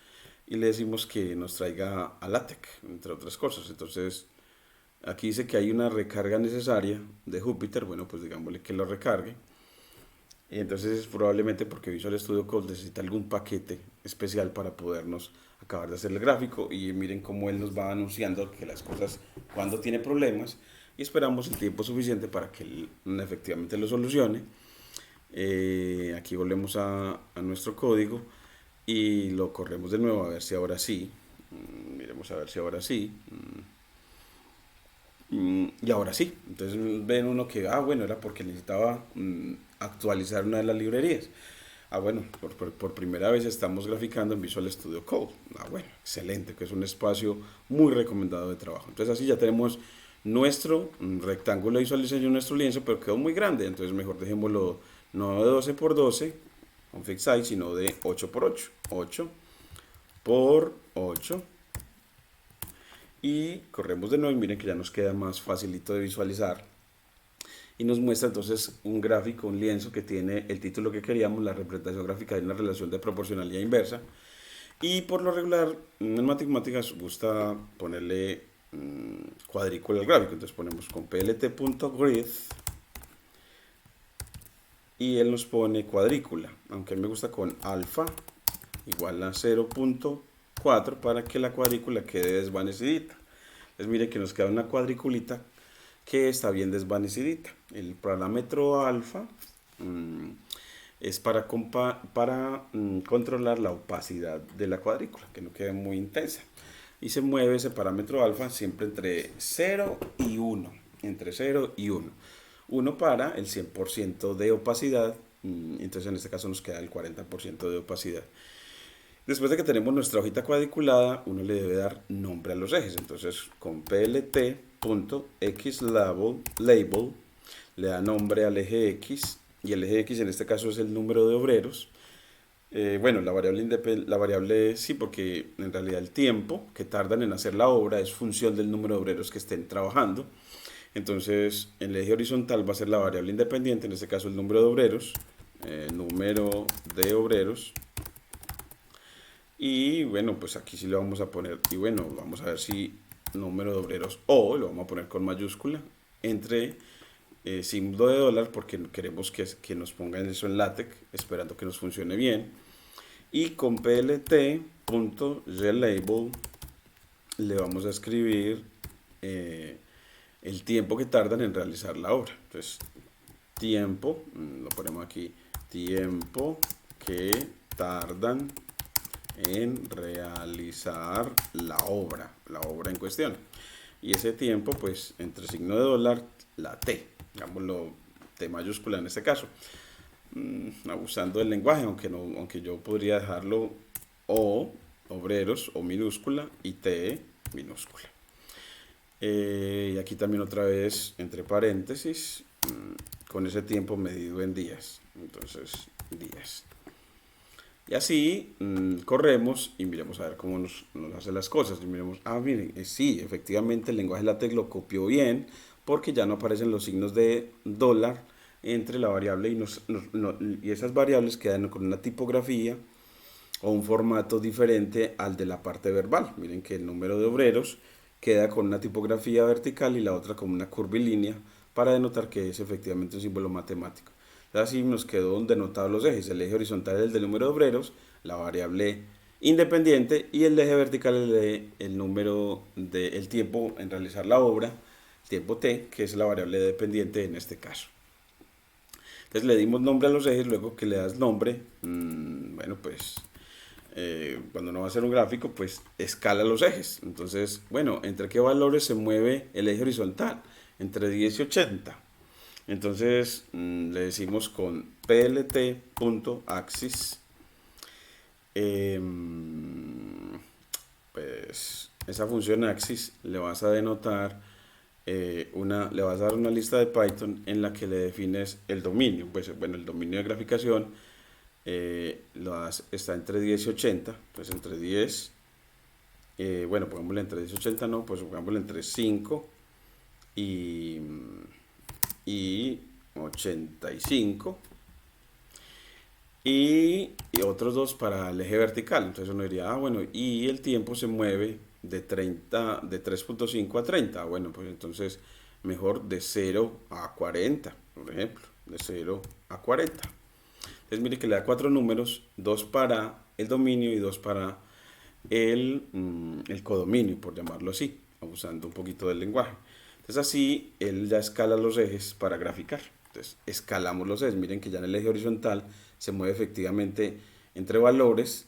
y le decimos que nos traiga a LaTeX, entre otras cosas. Entonces aquí dice que hay una recarga necesaria de Jupyter. Bueno, pues digámosle que lo recargue. Y entonces es probablemente porque Visual Studio Code necesita algún paquete especial para podernos acabar de hacer el gráfico. Y miren cómo él nos va anunciando que las cosas cuando tiene problemas, y esperamos el tiempo suficiente para que él efectivamente lo solucione. Aquí volvemos a nuestro código y lo corremos de nuevo a ver si ahora sí. Miremos a ver si ahora sí. Y ahora sí. Entonces ven uno que, bueno, era porque necesitaba actualizar una de las librerías. Bueno, por primera vez estamos graficando en Visual Studio Code. Bueno, excelente, que es un espacio muy recomendado de trabajo. Entonces así ya tenemos nuestro rectángulo de visualización, nuestro lienzo, pero quedó muy grande. Entonces mejor dejémoslo no de 12 por 12 con fixsize, sino de 8 por 8. 8 por 8. Y corremos de nuevo y miren que ya nos queda más facilito de visualizar. y nos muestra entonces un gráfico, un lienzo que tiene el título que queríamos, la representación gráfica de una relación de proporcionalidad inversa. Y por lo regular en matemáticas gusta ponerle cuadrícula al gráfico, entonces ponemos con plt.grid y él nos pone cuadrícula, aunque a mí me gusta con alfa igual a 0.4 para que la cuadrícula quede desvanecidita. Entonces mire que nos queda una cuadriculita que está bien desvanecidita. El parámetro alfa es para controlar la opacidad de la cuadrícula, que no quede muy intensa. Y se mueve ese parámetro alfa siempre entre 0 y 1. Entre 0 y 1. 1 para el 100% de opacidad. Entonces en este caso nos queda el 40% de opacidad. Después de que tenemos nuestra hojita cuadriculada, uno le debe dar nombre a los ejes. Entonces con plt.xlabel le da nombre al eje X. Y el eje X en este caso es el número de obreros. Bueno, la variable sí, porque en realidad el tiempo que tardan en hacer la obra es función del número de obreros que estén trabajando. Entonces, el eje horizontal va a ser la variable independiente, en este caso el número de obreros, y bueno, pues aquí sí le vamos a poner, y bueno, vamos a ver si número de obreros O, lo vamos a poner con mayúscula, entre símbolo de dólar, porque queremos que nos pongan eso en LaTeX, esperando que nos funcione bien. Y con plt.glabel le vamos a escribir el tiempo que tardan en realizar la obra. Entonces, tiempo, lo ponemos aquí, tiempo que tardan en realizar la obra en cuestión. Y ese tiempo, pues, entre signo de dólar, la T, digámoslo, T mayúscula en este caso. Abusando del lenguaje, aunque yo podría dejarlo O, obreros, O minúscula, y T minúscula. Y aquí también otra vez, entre paréntesis, con ese tiempo medido en días. Entonces, días. Y así corremos y miremos a ver cómo nos hace las cosas. Y miremos, miren, sí, efectivamente el lenguaje LaTeX lo copió bien porque ya no aparecen los signos de dólar entre la variable y esas variables quedan con una tipografía o un formato diferente al de la parte verbal. Miren que el número de obreros queda con una tipografía vertical y la otra con una curvilínea para denotar que es efectivamente un símbolo matemático. Así nos quedó denotados los ejes. El eje horizontal es el del número de obreros, la variable independiente, y el eje vertical es el número del tiempo en realizar la obra, tiempo t, que es la variable dependiente en este caso. Entonces le dimos nombre a los ejes, luego que le das nombre, bueno, pues cuando no va a hacer un gráfico, pues escala los ejes. Entonces, bueno, ¿entre qué valores se mueve el eje horizontal? Entre 10 y 80. Entonces le decimos con plt.axis, pues esa función axis le vas a denotar le vas a dar una lista de Python en la que le defines el dominio. Pues bueno, el dominio de graficación está entre 10 y 80, pues entre 10, bueno, pongámosle entre 10 y 80, no, pues pongámosle entre 5 y 85, y otros dos para el eje vertical. Entonces uno diría, bueno, y el tiempo se mueve de 3.5 a 30. Bueno, pues entonces mejor de 0 a 40, por ejemplo, de 0 a 40. Entonces mire que le da 4 números, 2 para el dominio y 2 para el codominio, por llamarlo así, abusando un poquito del lenguaje. Entonces así él ya escala los ejes para graficar. Entonces escalamos los ejes. Miren que ya en el eje horizontal se mueve efectivamente entre valores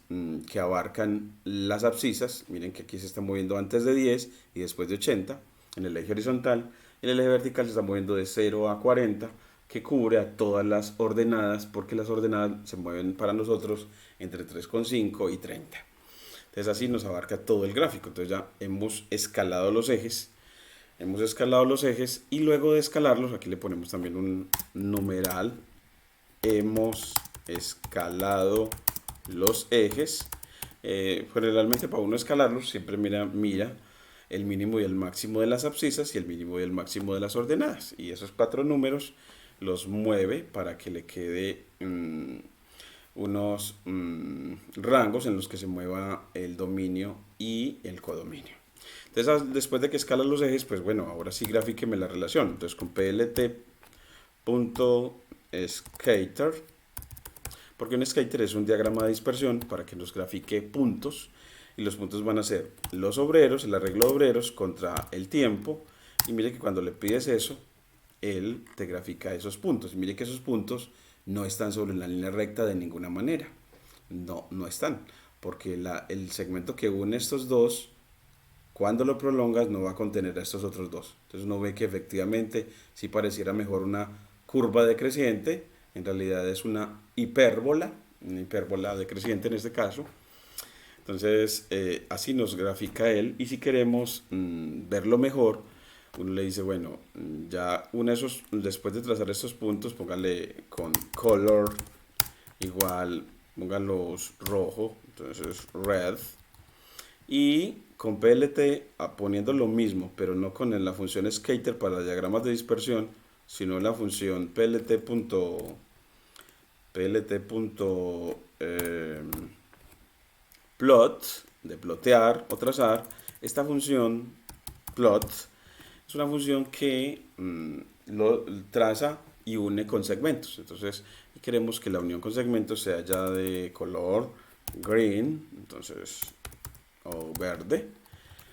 que abarcan las abscisas. Miren que aquí se está moviendo antes de 10 y después de 80 en el eje horizontal. En el eje vertical se está moviendo de 0 a 40, que cubre a todas las ordenadas, porque las ordenadas se mueven para nosotros entre 3,5 y 30. Entonces así nos abarca todo el gráfico. Entonces ya hemos escalado los ejes. Y luego de escalarlos, aquí le ponemos también un numeral. Hemos escalado los ejes. Generalmente para uno escalarlos siempre mira el mínimo y el máximo de las abscisas y el mínimo y el máximo de las ordenadas. Y esos 4 números los mueve para que le quede unos rangos en los que se mueva el dominio y el codominio. Entonces, después de que escala los ejes, pues bueno, ahora sí grafíqueme la relación. Entonces, con plt.skater, porque un skater es un diagrama de dispersión para que nos grafique puntos, y los puntos van a ser los obreros, el arreglo de obreros contra el tiempo, y mire que cuando le pides eso, él te grafica esos puntos, y mire que esos puntos no están sobre la línea recta de ninguna manera, no están, porque el segmento que une estos dos, cuando lo prolongas, no va a contener a estos otros dos. Entonces uno ve que efectivamente si pareciera mejor una curva decreciente, en realidad es una hipérbola decreciente en este caso. Entonces así nos grafica él, y si queremos verlo mejor, uno le dice, bueno, ya después de trazar estos puntos, póngale con color igual, póngalos rojo, entonces red, y con PLT poniendo lo mismo, pero no con la función skater para diagramas de dispersión, sino la función plt.plot, de plotear o trazar. Esta función plot es una función que lo traza y une con segmentos. Entonces queremos que la unión con segmentos sea ya de color green, entonces, o verde.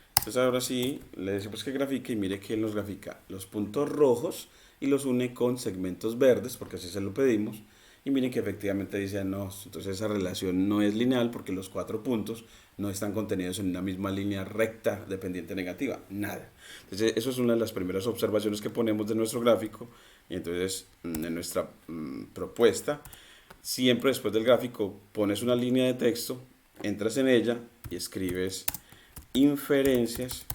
Entonces ahora sí le decimos que grafique, y mire que él nos grafica los puntos rojos y los une con segmentos verdes, porque así se lo pedimos. Y miren que efectivamente dice no, entonces esa relación no es lineal, porque los 4 puntos no están contenidos en una misma línea recta dependiente negativa, nada. Entonces eso es una de las primeras observaciones que ponemos de nuestro gráfico. Y entonces en nuestra propuesta, siempre después del gráfico pones una línea de texto, entras en ella y escribes inferencias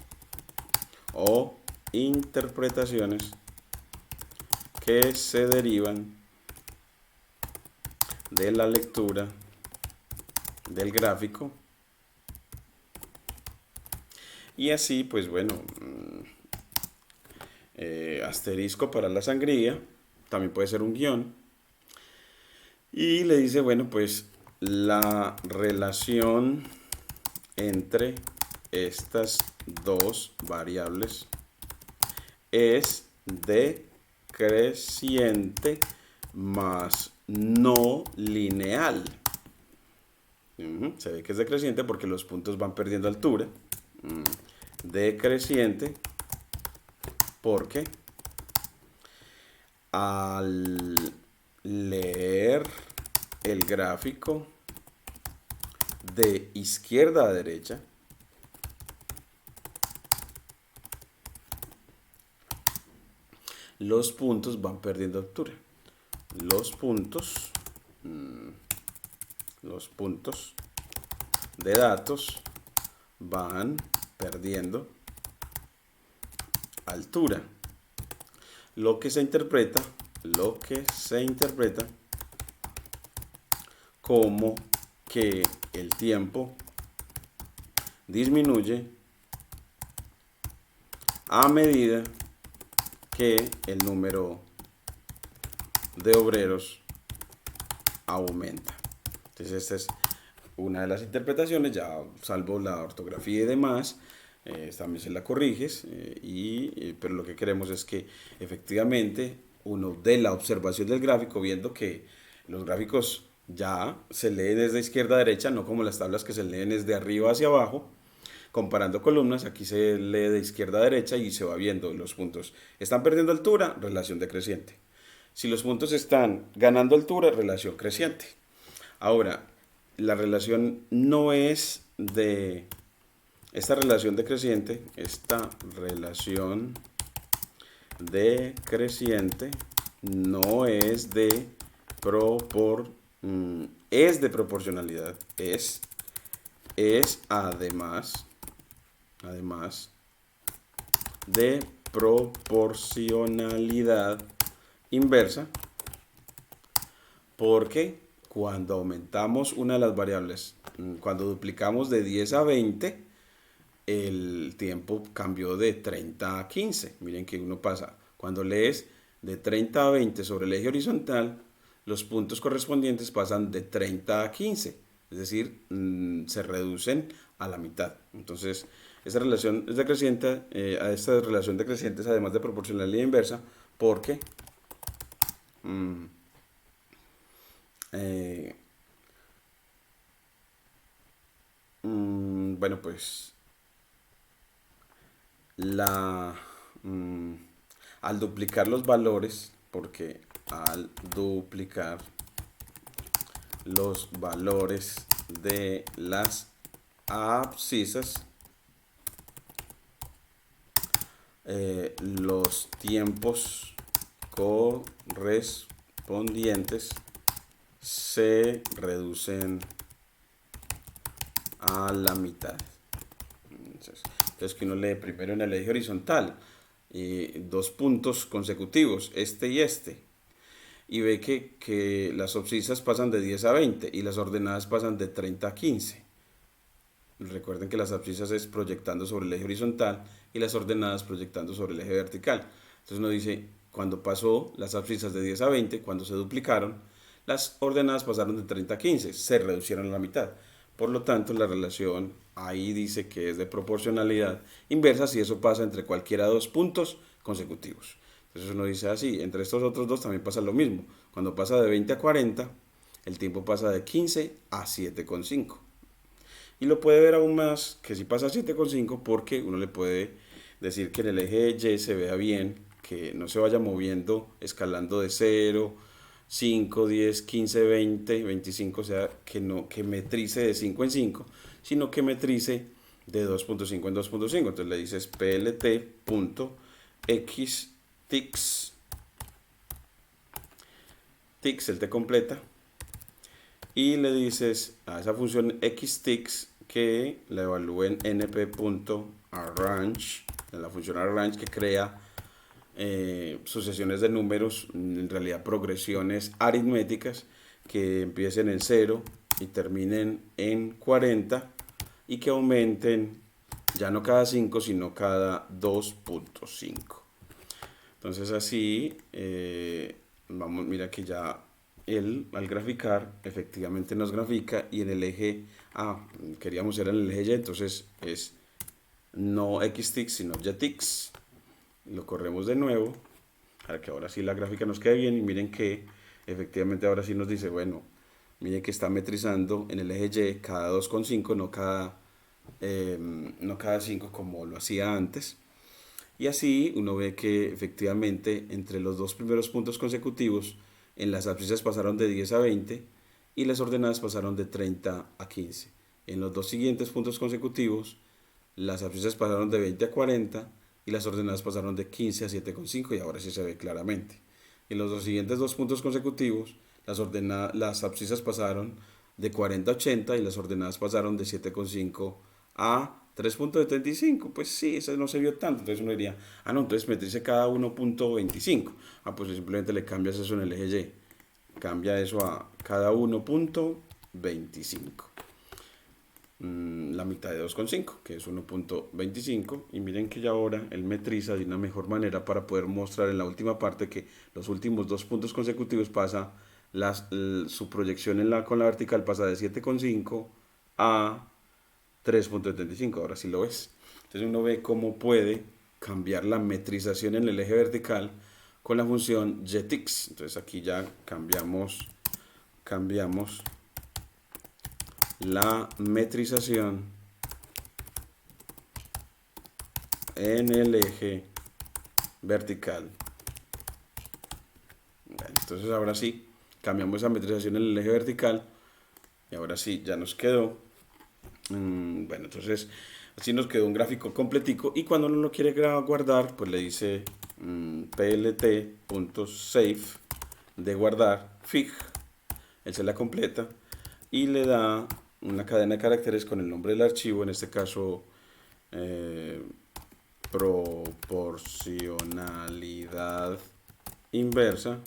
o interpretaciones que se derivan de la lectura del gráfico. Y así, pues bueno, asterisco para la sangría, también puede ser un guión. Y le dice, bueno, pues la relación entre estas dos variables es decreciente más no lineal. Se ve que es decreciente porque los puntos van perdiendo altura. Decreciente porque al leer el gráfico de izquierda a derecha, los puntos van perdiendo altura. Los puntos de datos van perdiendo altura. Lo que se interpreta como que el tiempo disminuye a medida que el número de obreros aumenta. Entonces esta es una de las interpretaciones, ya salvo la ortografía y demás, también se la corriges, pero lo que queremos es que efectivamente uno dé la observación del gráfico, viendo que los gráficos ya se leen desde izquierda a derecha, no como las tablas que se leen desde arriba hacia abajo. Comparando columnas, aquí se lee de izquierda a derecha y se va viendo los puntos. ¿Están perdiendo altura? Relación decreciente. Si los puntos están ganando altura, relación creciente. Ahora, la relación no es de... Esta relación decreciente no es de es de proporcionalidad, es además de proporcionalidad inversa, porque cuando aumentamos una de las variables, cuando duplicamos de 10 a 20, el tiempo cambió de 30 a 15. Miren que uno pasa, cuando lees de 30 a 20 sobre el eje horizontal, los puntos correspondientes pasan de 30 a 15. Es decir, se reducen a la mitad. Entonces, esta relación es decreciente, a esta relación decreciente es además de proporcionalidad inversa, porque mm, eh, bueno, pues la mm, al duplicar los valores, porque al duplicar los valores de las abscisas, los tiempos correspondientes se reducen a la mitad. Entonces que uno lee primero en el eje horizontal dos puntos consecutivos, este y este, y ve que las abscisas pasan de 10 a 20 y las ordenadas pasan de 30 a 15. Recuerden que las abscisas es proyectando sobre el eje horizontal y las ordenadas proyectando sobre el eje vertical. Entonces uno dice, cuando pasó las abscisas de 10 a 20, cuando se duplicaron, las ordenadas pasaron de 30 a 15, se reducieron a la mitad. Por lo tanto, la relación ahí dice que es de proporcionalidad inversa si eso pasa entre cualquiera de dos puntos consecutivos. Entonces uno dice así, entre estos otros dos también pasa lo mismo. Cuando pasa de 20 a 40, el tiempo pasa de 15 a 7,5. Y lo puede ver aún más que si pasa a 7,5 porque uno le puede decir que en el eje Y se vea bien, que no se vaya moviendo, escalando de 0, 5, 10, 15, 20, 25, o sea, que metrice de 5 en 5, sino que metrice de 2.5 en 2.5. Entonces le dices plt.xtix, tix, él te completa, y le dices a esa función xtix que la evalúe en np.arrange, en la función arrange que crea sucesiones de números, en realidad progresiones aritméticas que empiecen en 0 y terminen en 40 y que aumenten ya no cada 5 sino cada 2.5. Entonces así vamos, mira que ya él al graficar efectivamente nos grafica y en el eje queríamos ser en el eje Y, entonces es no xtix sino ytix. Lo corremos de nuevo para que ahora sí la gráfica nos quede bien y miren que efectivamente ahora sí nos dice, bueno, miren que está metrizando en el eje Y cada 2,5, no cada 5 como lo hacía antes. Y así uno ve que efectivamente entre los dos primeros puntos consecutivos en las abscisas pasaron de 10 a 20 y las ordenadas pasaron de 30 a 15. En los dos siguientes puntos consecutivos las abscisas pasaron de 20 a 40 y las ordenadas pasaron de 15 a 7,5 y ahora sí se ve claramente. En los siguientes dos puntos consecutivos las abscisas pasaron de 40 a 80 y las ordenadas pasaron de 7,5 a 3.75. Pues sí, eso no se vio tanto. Entonces uno diría, no, entonces meterse cada 1.25. Pues simplemente le cambias eso en el eje Y. Cambia eso a cada 1.25. La mitad de 2,5, que es 1.25. Y miren que ya ahora él metriza de una mejor manera para poder mostrar en la última parte que los últimos dos puntos consecutivos pasa su proyección con la vertical pasa de 7,5 a 3.75. Ahora sí lo ves. Entonces uno ve cómo puede cambiar la metrización en el eje vertical con la función ytix. Entonces aquí ya cambiamos la metrización en el eje vertical. Entonces ahora sí, cambiamos esa metrización en el eje vertical y ahora sí, ya nos quedó. Bueno, entonces así nos quedó un gráfico completico y cuando uno lo quiere guardar, pues le dice plt.save de guardar fig, él se la completa y le da una cadena de caracteres con el nombre del archivo, en este caso proporcionalidad inversa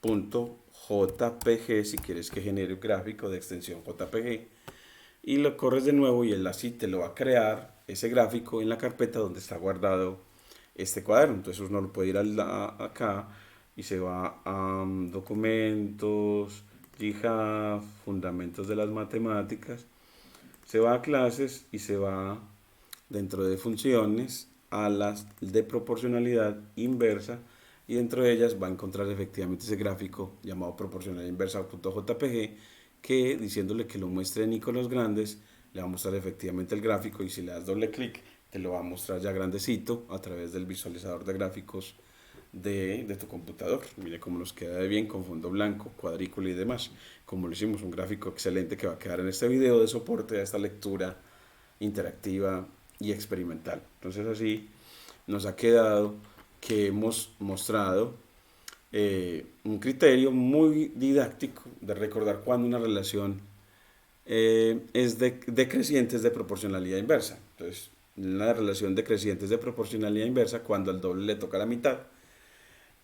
_punto jpg si quieres que genere un gráfico de extensión jpg y lo corres de nuevo y él así te lo va a crear ese gráfico en la carpeta donde está guardado este cuaderno. Entonces uno lo puede ir acá y se va a documentos, GitHub, fundamentos de las matemáticas, se va a clases y se va dentro de funciones a las de proporcionalidad inversa, y dentro de ellas va a encontrar efectivamente ese gráfico llamado proporcionalidad inversa.jpg, que diciéndole que lo muestre en iconos grandes le va a mostrar efectivamente el gráfico, y si le das doble clic te lo va a mostrar ya grandecito a través del visualizador de gráficos de tu computador. Mire cómo nos queda de bien con fondo blanco, cuadrícula y demás. Como lo hicimos, un gráfico excelente que va a quedar en este video de soporte a esta lectura interactiva y experimental. Entonces así nos ha quedado que hemos mostrado un criterio muy didáctico de recordar cuando una relación es decrecientes de proporcionalidad inversa. Entonces, una relación decrecientes de proporcionalidad inversa cuando al doble le toca la mitad,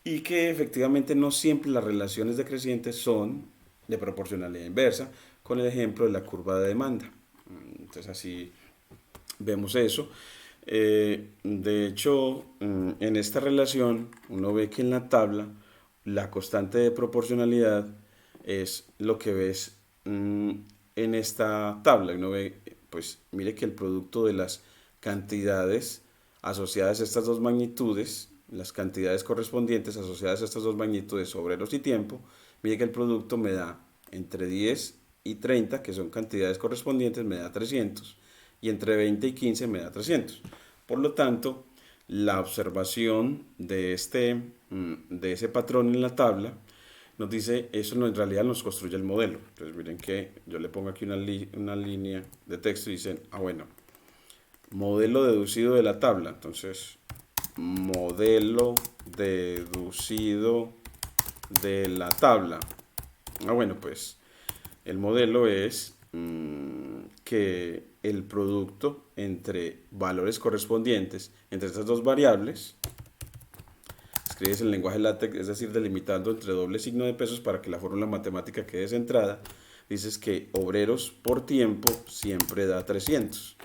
y que efectivamente no siempre las relaciones decrecientes son de proporcionalidad inversa, con el ejemplo de la curva de demanda. Entonces así vemos eso. De hecho, en esta relación uno ve que en la tabla la constante de proporcionalidad es lo que ves en esta tabla. Uno ve, pues mire que el producto de las cantidades asociadas a estas dos magnitudes, las cantidades correspondientes asociadas a estas dos magnitudes, obreros y tiempo, mire que el producto me da entre 10 y 30, que son cantidades correspondientes, me da 300, y entre 20 y 15 me da 300. Por lo tanto, la observación de ese patrón en la tabla nos dice, eso no, en realidad nos construye el modelo. Entonces miren que yo le pongo aquí una línea de texto y dicen, bueno, modelo deducido de la tabla. Entonces, modelo deducido de la tabla. Bueno, pues el modelo es que el producto entre valores correspondientes entre estas dos variables, escribes en lenguaje LaTeX, es decir, delimitando entre doble signo de pesos para que la fórmula matemática quede centrada, dices que obreros por tiempo siempre da 300.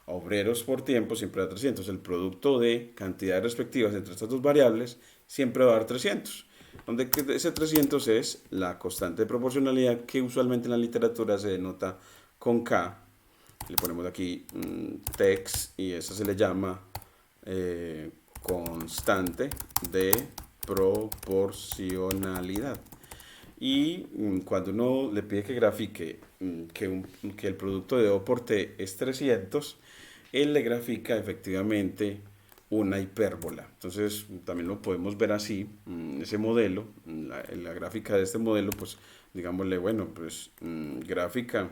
Obreros por tiempo siempre da 300. El producto de cantidades respectivas entre estas dos variables siempre va a dar 300. Donde ese 300 es la constante de proporcionalidad, que usualmente en la literatura se denota con K. Le ponemos aquí text, y eso se le llama constante de proporcionalidad. Y cuando uno le pide que grafique que el producto de O por T es 300, él le grafica efectivamente una hipérbola. Entonces también lo podemos ver así, ese modelo, la gráfica de este modelo, pues digámosle, bueno, pues gráfica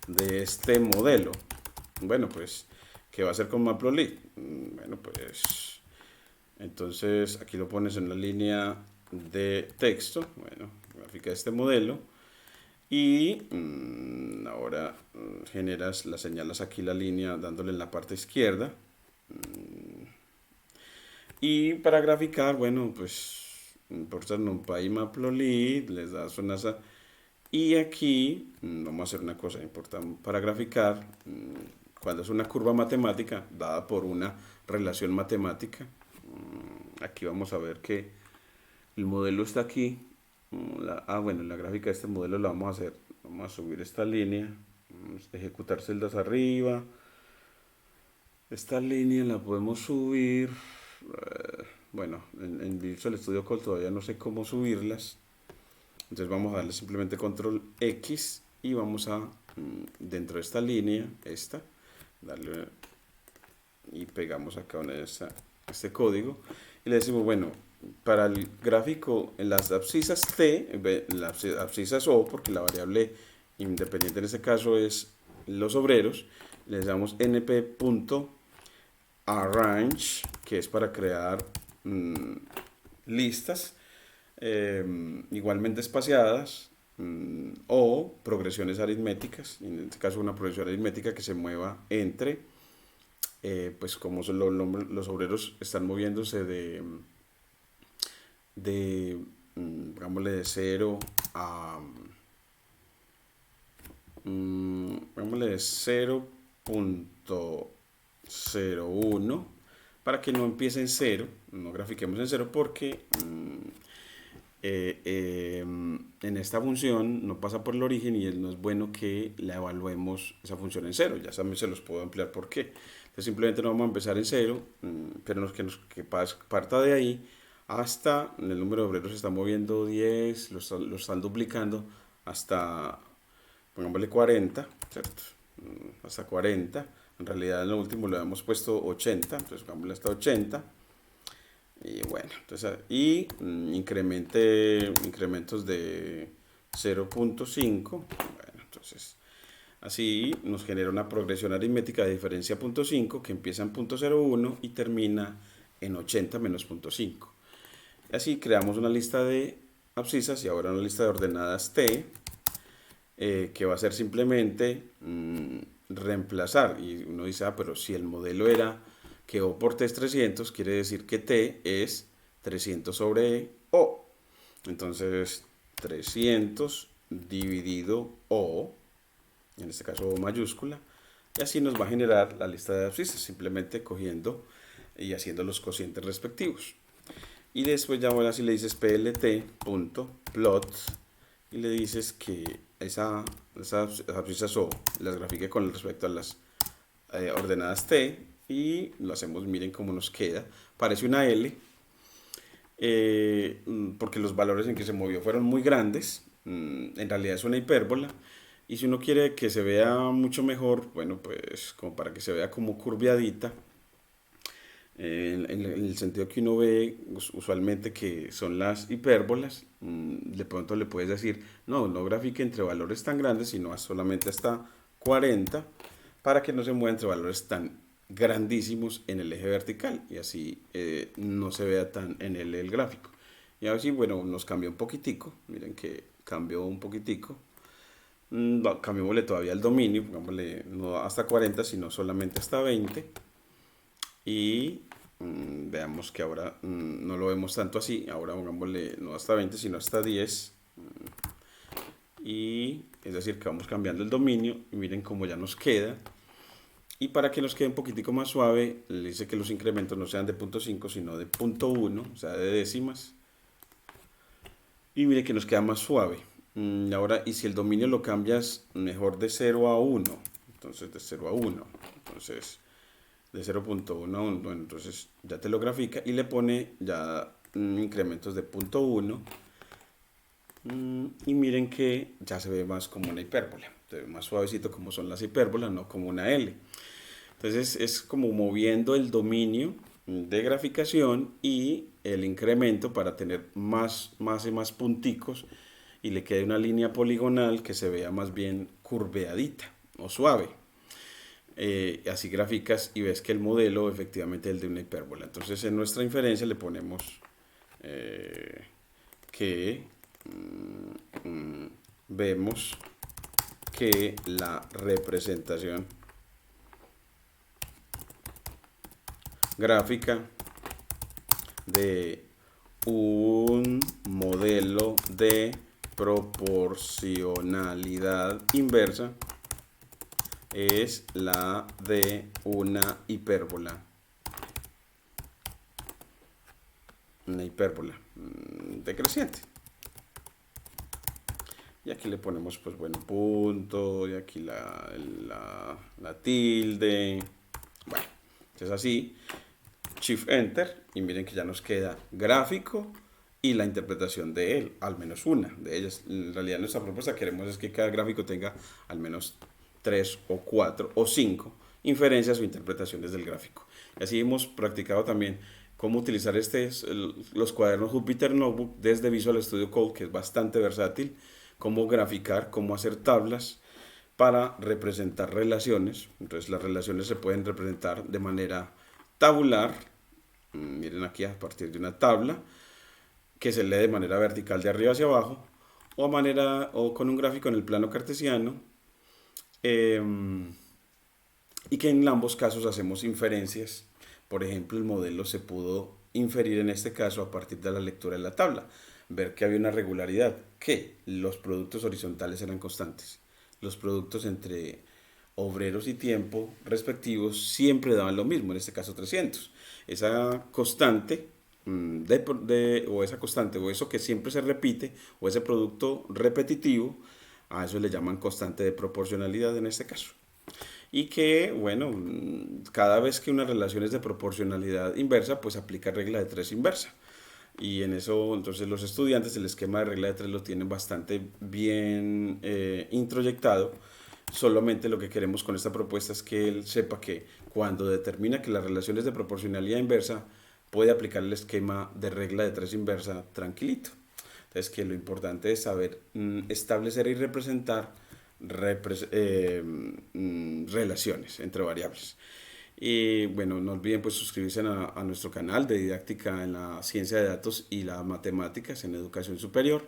de este modelo. Bueno, pues, ¿qué va a hacer con Matplotlib? Bueno, pues, entonces aquí lo pones en la línea de texto, bueno, gráfica de este modelo, y ahora generas, la señalas aquí la línea dándole en la parte izquierda, y para graficar, bueno, pues importas NumPy y Matplotlib, les das una... Y aquí vamos a hacer una cosa importante para graficar. Cuando es una curva matemática dada por una relación matemática, aquí vamos a ver que el modelo está aquí. Bueno, la gráfica de este modelo la vamos a hacer. Vamos a subir esta línea, vamos a ejecutar celdas arriba. Esta línea la podemos subir. Bueno, en Visual Studio Code todavía no sé cómo subirlas. Entonces vamos a darle simplemente control X y vamos a, dentro de esta línea, darle y pegamos acá este código y le decimos, bueno, para el gráfico en las abscisas T, las abscisas O, porque la variable independiente en este caso es los obreros, le damos np.arrange, que es para crear listas igualmente espaciadas, o progresiones aritméticas, en este caso una progresión aritmética que se mueva entre, pues como los obreros están moviéndose digámosle de 0 a Pongámosle 0.01 para que no empiece en 0, no grafiquemos en 0 porque en esta función no pasa por el origen y no es bueno que la evaluemos esa función en 0. Ya también se los puedo ampliar por qué. Entonces simplemente no vamos a empezar en 0, pero que parta de ahí hasta el número de obreros se está moviendo 10, lo están duplicando hasta, pongámosle 40, ¿cierto? Hasta 40. En realidad en lo último le hemos puesto 80, entonces pongámosle hasta 80. Y bueno, entonces, incrementos de 0.5. Bueno, entonces, así nos genera una progresión aritmética de diferencia 0.5 que empieza en 0.01 y termina en 80 menos 0.5. Así creamos una lista de abscisas y ahora una lista de ordenadas T, que va a ser simplemente reemplazar. Y uno dice, pero si el modelo era que O por T es 300, quiere decir que T es 300 sobre O. Entonces, 300 dividido O, en este caso O mayúscula, y así nos va a generar la lista de abscisas, simplemente cogiendo y haciendo los cocientes respectivos. Y después ya ahora si le dices plt.plot y le dices que esas abscisas O las grafique con respecto a las ordenadas T y lo hacemos, miren cómo nos queda. Parece una L porque los valores en que se movió fueron muy grandes. En realidad es una hipérbola. Y si uno quiere que se vea mucho mejor, bueno, pues como para que se vea como curviadita, en el sentido que uno ve usualmente que son las hipérbolas, de pronto le puedes decir, no grafique entre valores tan grandes, sino solamente hasta 40, para que no se mueva entre valores tan grandísimos en el eje vertical y así no se vea tan en el gráfico. Y así, bueno, nos cambió un poquitico, miren que cambió un poquitico. Cambiémosle todavía el dominio, pongámosle no hasta 40, sino solamente hasta 20. Y veamos que ahora no lo vemos tanto así, ahora pongámosle no hasta 20, sino hasta 10. Y es decir, que vamos cambiando el dominio y miren cómo ya nos queda. Y para que nos quede un poquitico más suave, le dice que los incrementos no sean de 0.5, sino de 0.1, o sea, de décimas. Y mire que nos queda más suave. Ahora, y si el dominio lo cambias mejor de 0 a 1, entonces de 0 a 1, entonces de 0.1 a 1, bueno, entonces ya te lo grafica y le pone ya incrementos de 0.1. Y miren que ya se ve más como una hipérbola, se ve más suavecito como son las hipérbolas, no como una L. Entonces es como moviendo el dominio de graficación y el incremento para tener más y más punticos y le quede una línea poligonal que se vea más bien curveadita o suave. Así graficas y ves que el modelo efectivamente es el de una hipérbola. Entonces en nuestra inferencia le ponemos que vemos que la representación gráfica de un modelo de proporcionalidad inversa es la de una hipérbola. Una hipérbola decreciente. Y aquí le ponemos, pues bueno, punto, y aquí la tilde. Bueno, es así. Shift Enter, y miren que ya nos queda gráfico y la interpretación de él, al menos una de ellas. En realidad nuestra propuesta queremos es que cada gráfico tenga al menos 3 o 4 o 5 inferencias o interpretaciones del gráfico. Y así hemos practicado también cómo utilizar los cuadernos Jupyter Notebook desde Visual Studio Code, que es bastante versátil, cómo graficar, cómo hacer tablas para representar relaciones. Entonces las relaciones se pueden representar de manera tabular, miren aquí a partir de una tabla que se lee de manera vertical de arriba hacia abajo o con un gráfico en el plano cartesiano, y que en ambos casos hacemos inferencias. Por ejemplo, el modelo se pudo inferir en este caso a partir de la lectura de la tabla, ver que había una regularidad, que los productos horizontales eran constantes, los productos entre obreros y tiempo respectivos siempre daban lo mismo, en este caso 300. Esa constante o esa constante o eso que siempre se repite o ese producto repetitivo, a eso le llaman constante de proporcionalidad en este caso. Y que, bueno, cada vez que una relación es de proporcionalidad inversa, pues aplica regla de tres inversa. Y en eso, entonces, los estudiantes el esquema de regla de tres lo tienen bastante bien introyectado. Solamente lo que queremos con esta propuesta es que él sepa que cuando determina que la relación es de proporcionalidad inversa, puede aplicar el esquema de regla de tres inversa tranquilito. Entonces, que lo importante es saber establecer y representar relaciones entre variables. Y bueno, no olviden pues suscribirse a nuestro canal de didáctica en la ciencia de datos y las matemáticas en educación superior.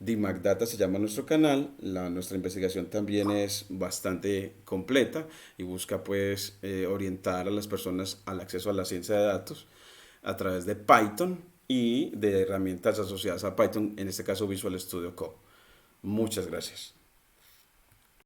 DIMAC Data se llama nuestro canal. Nuestra investigación también es bastante completa y busca pues orientar a las personas al acceso a la ciencia de datos a través de Python y de herramientas asociadas a Python, en este caso Visual Studio Code. Muchas gracias.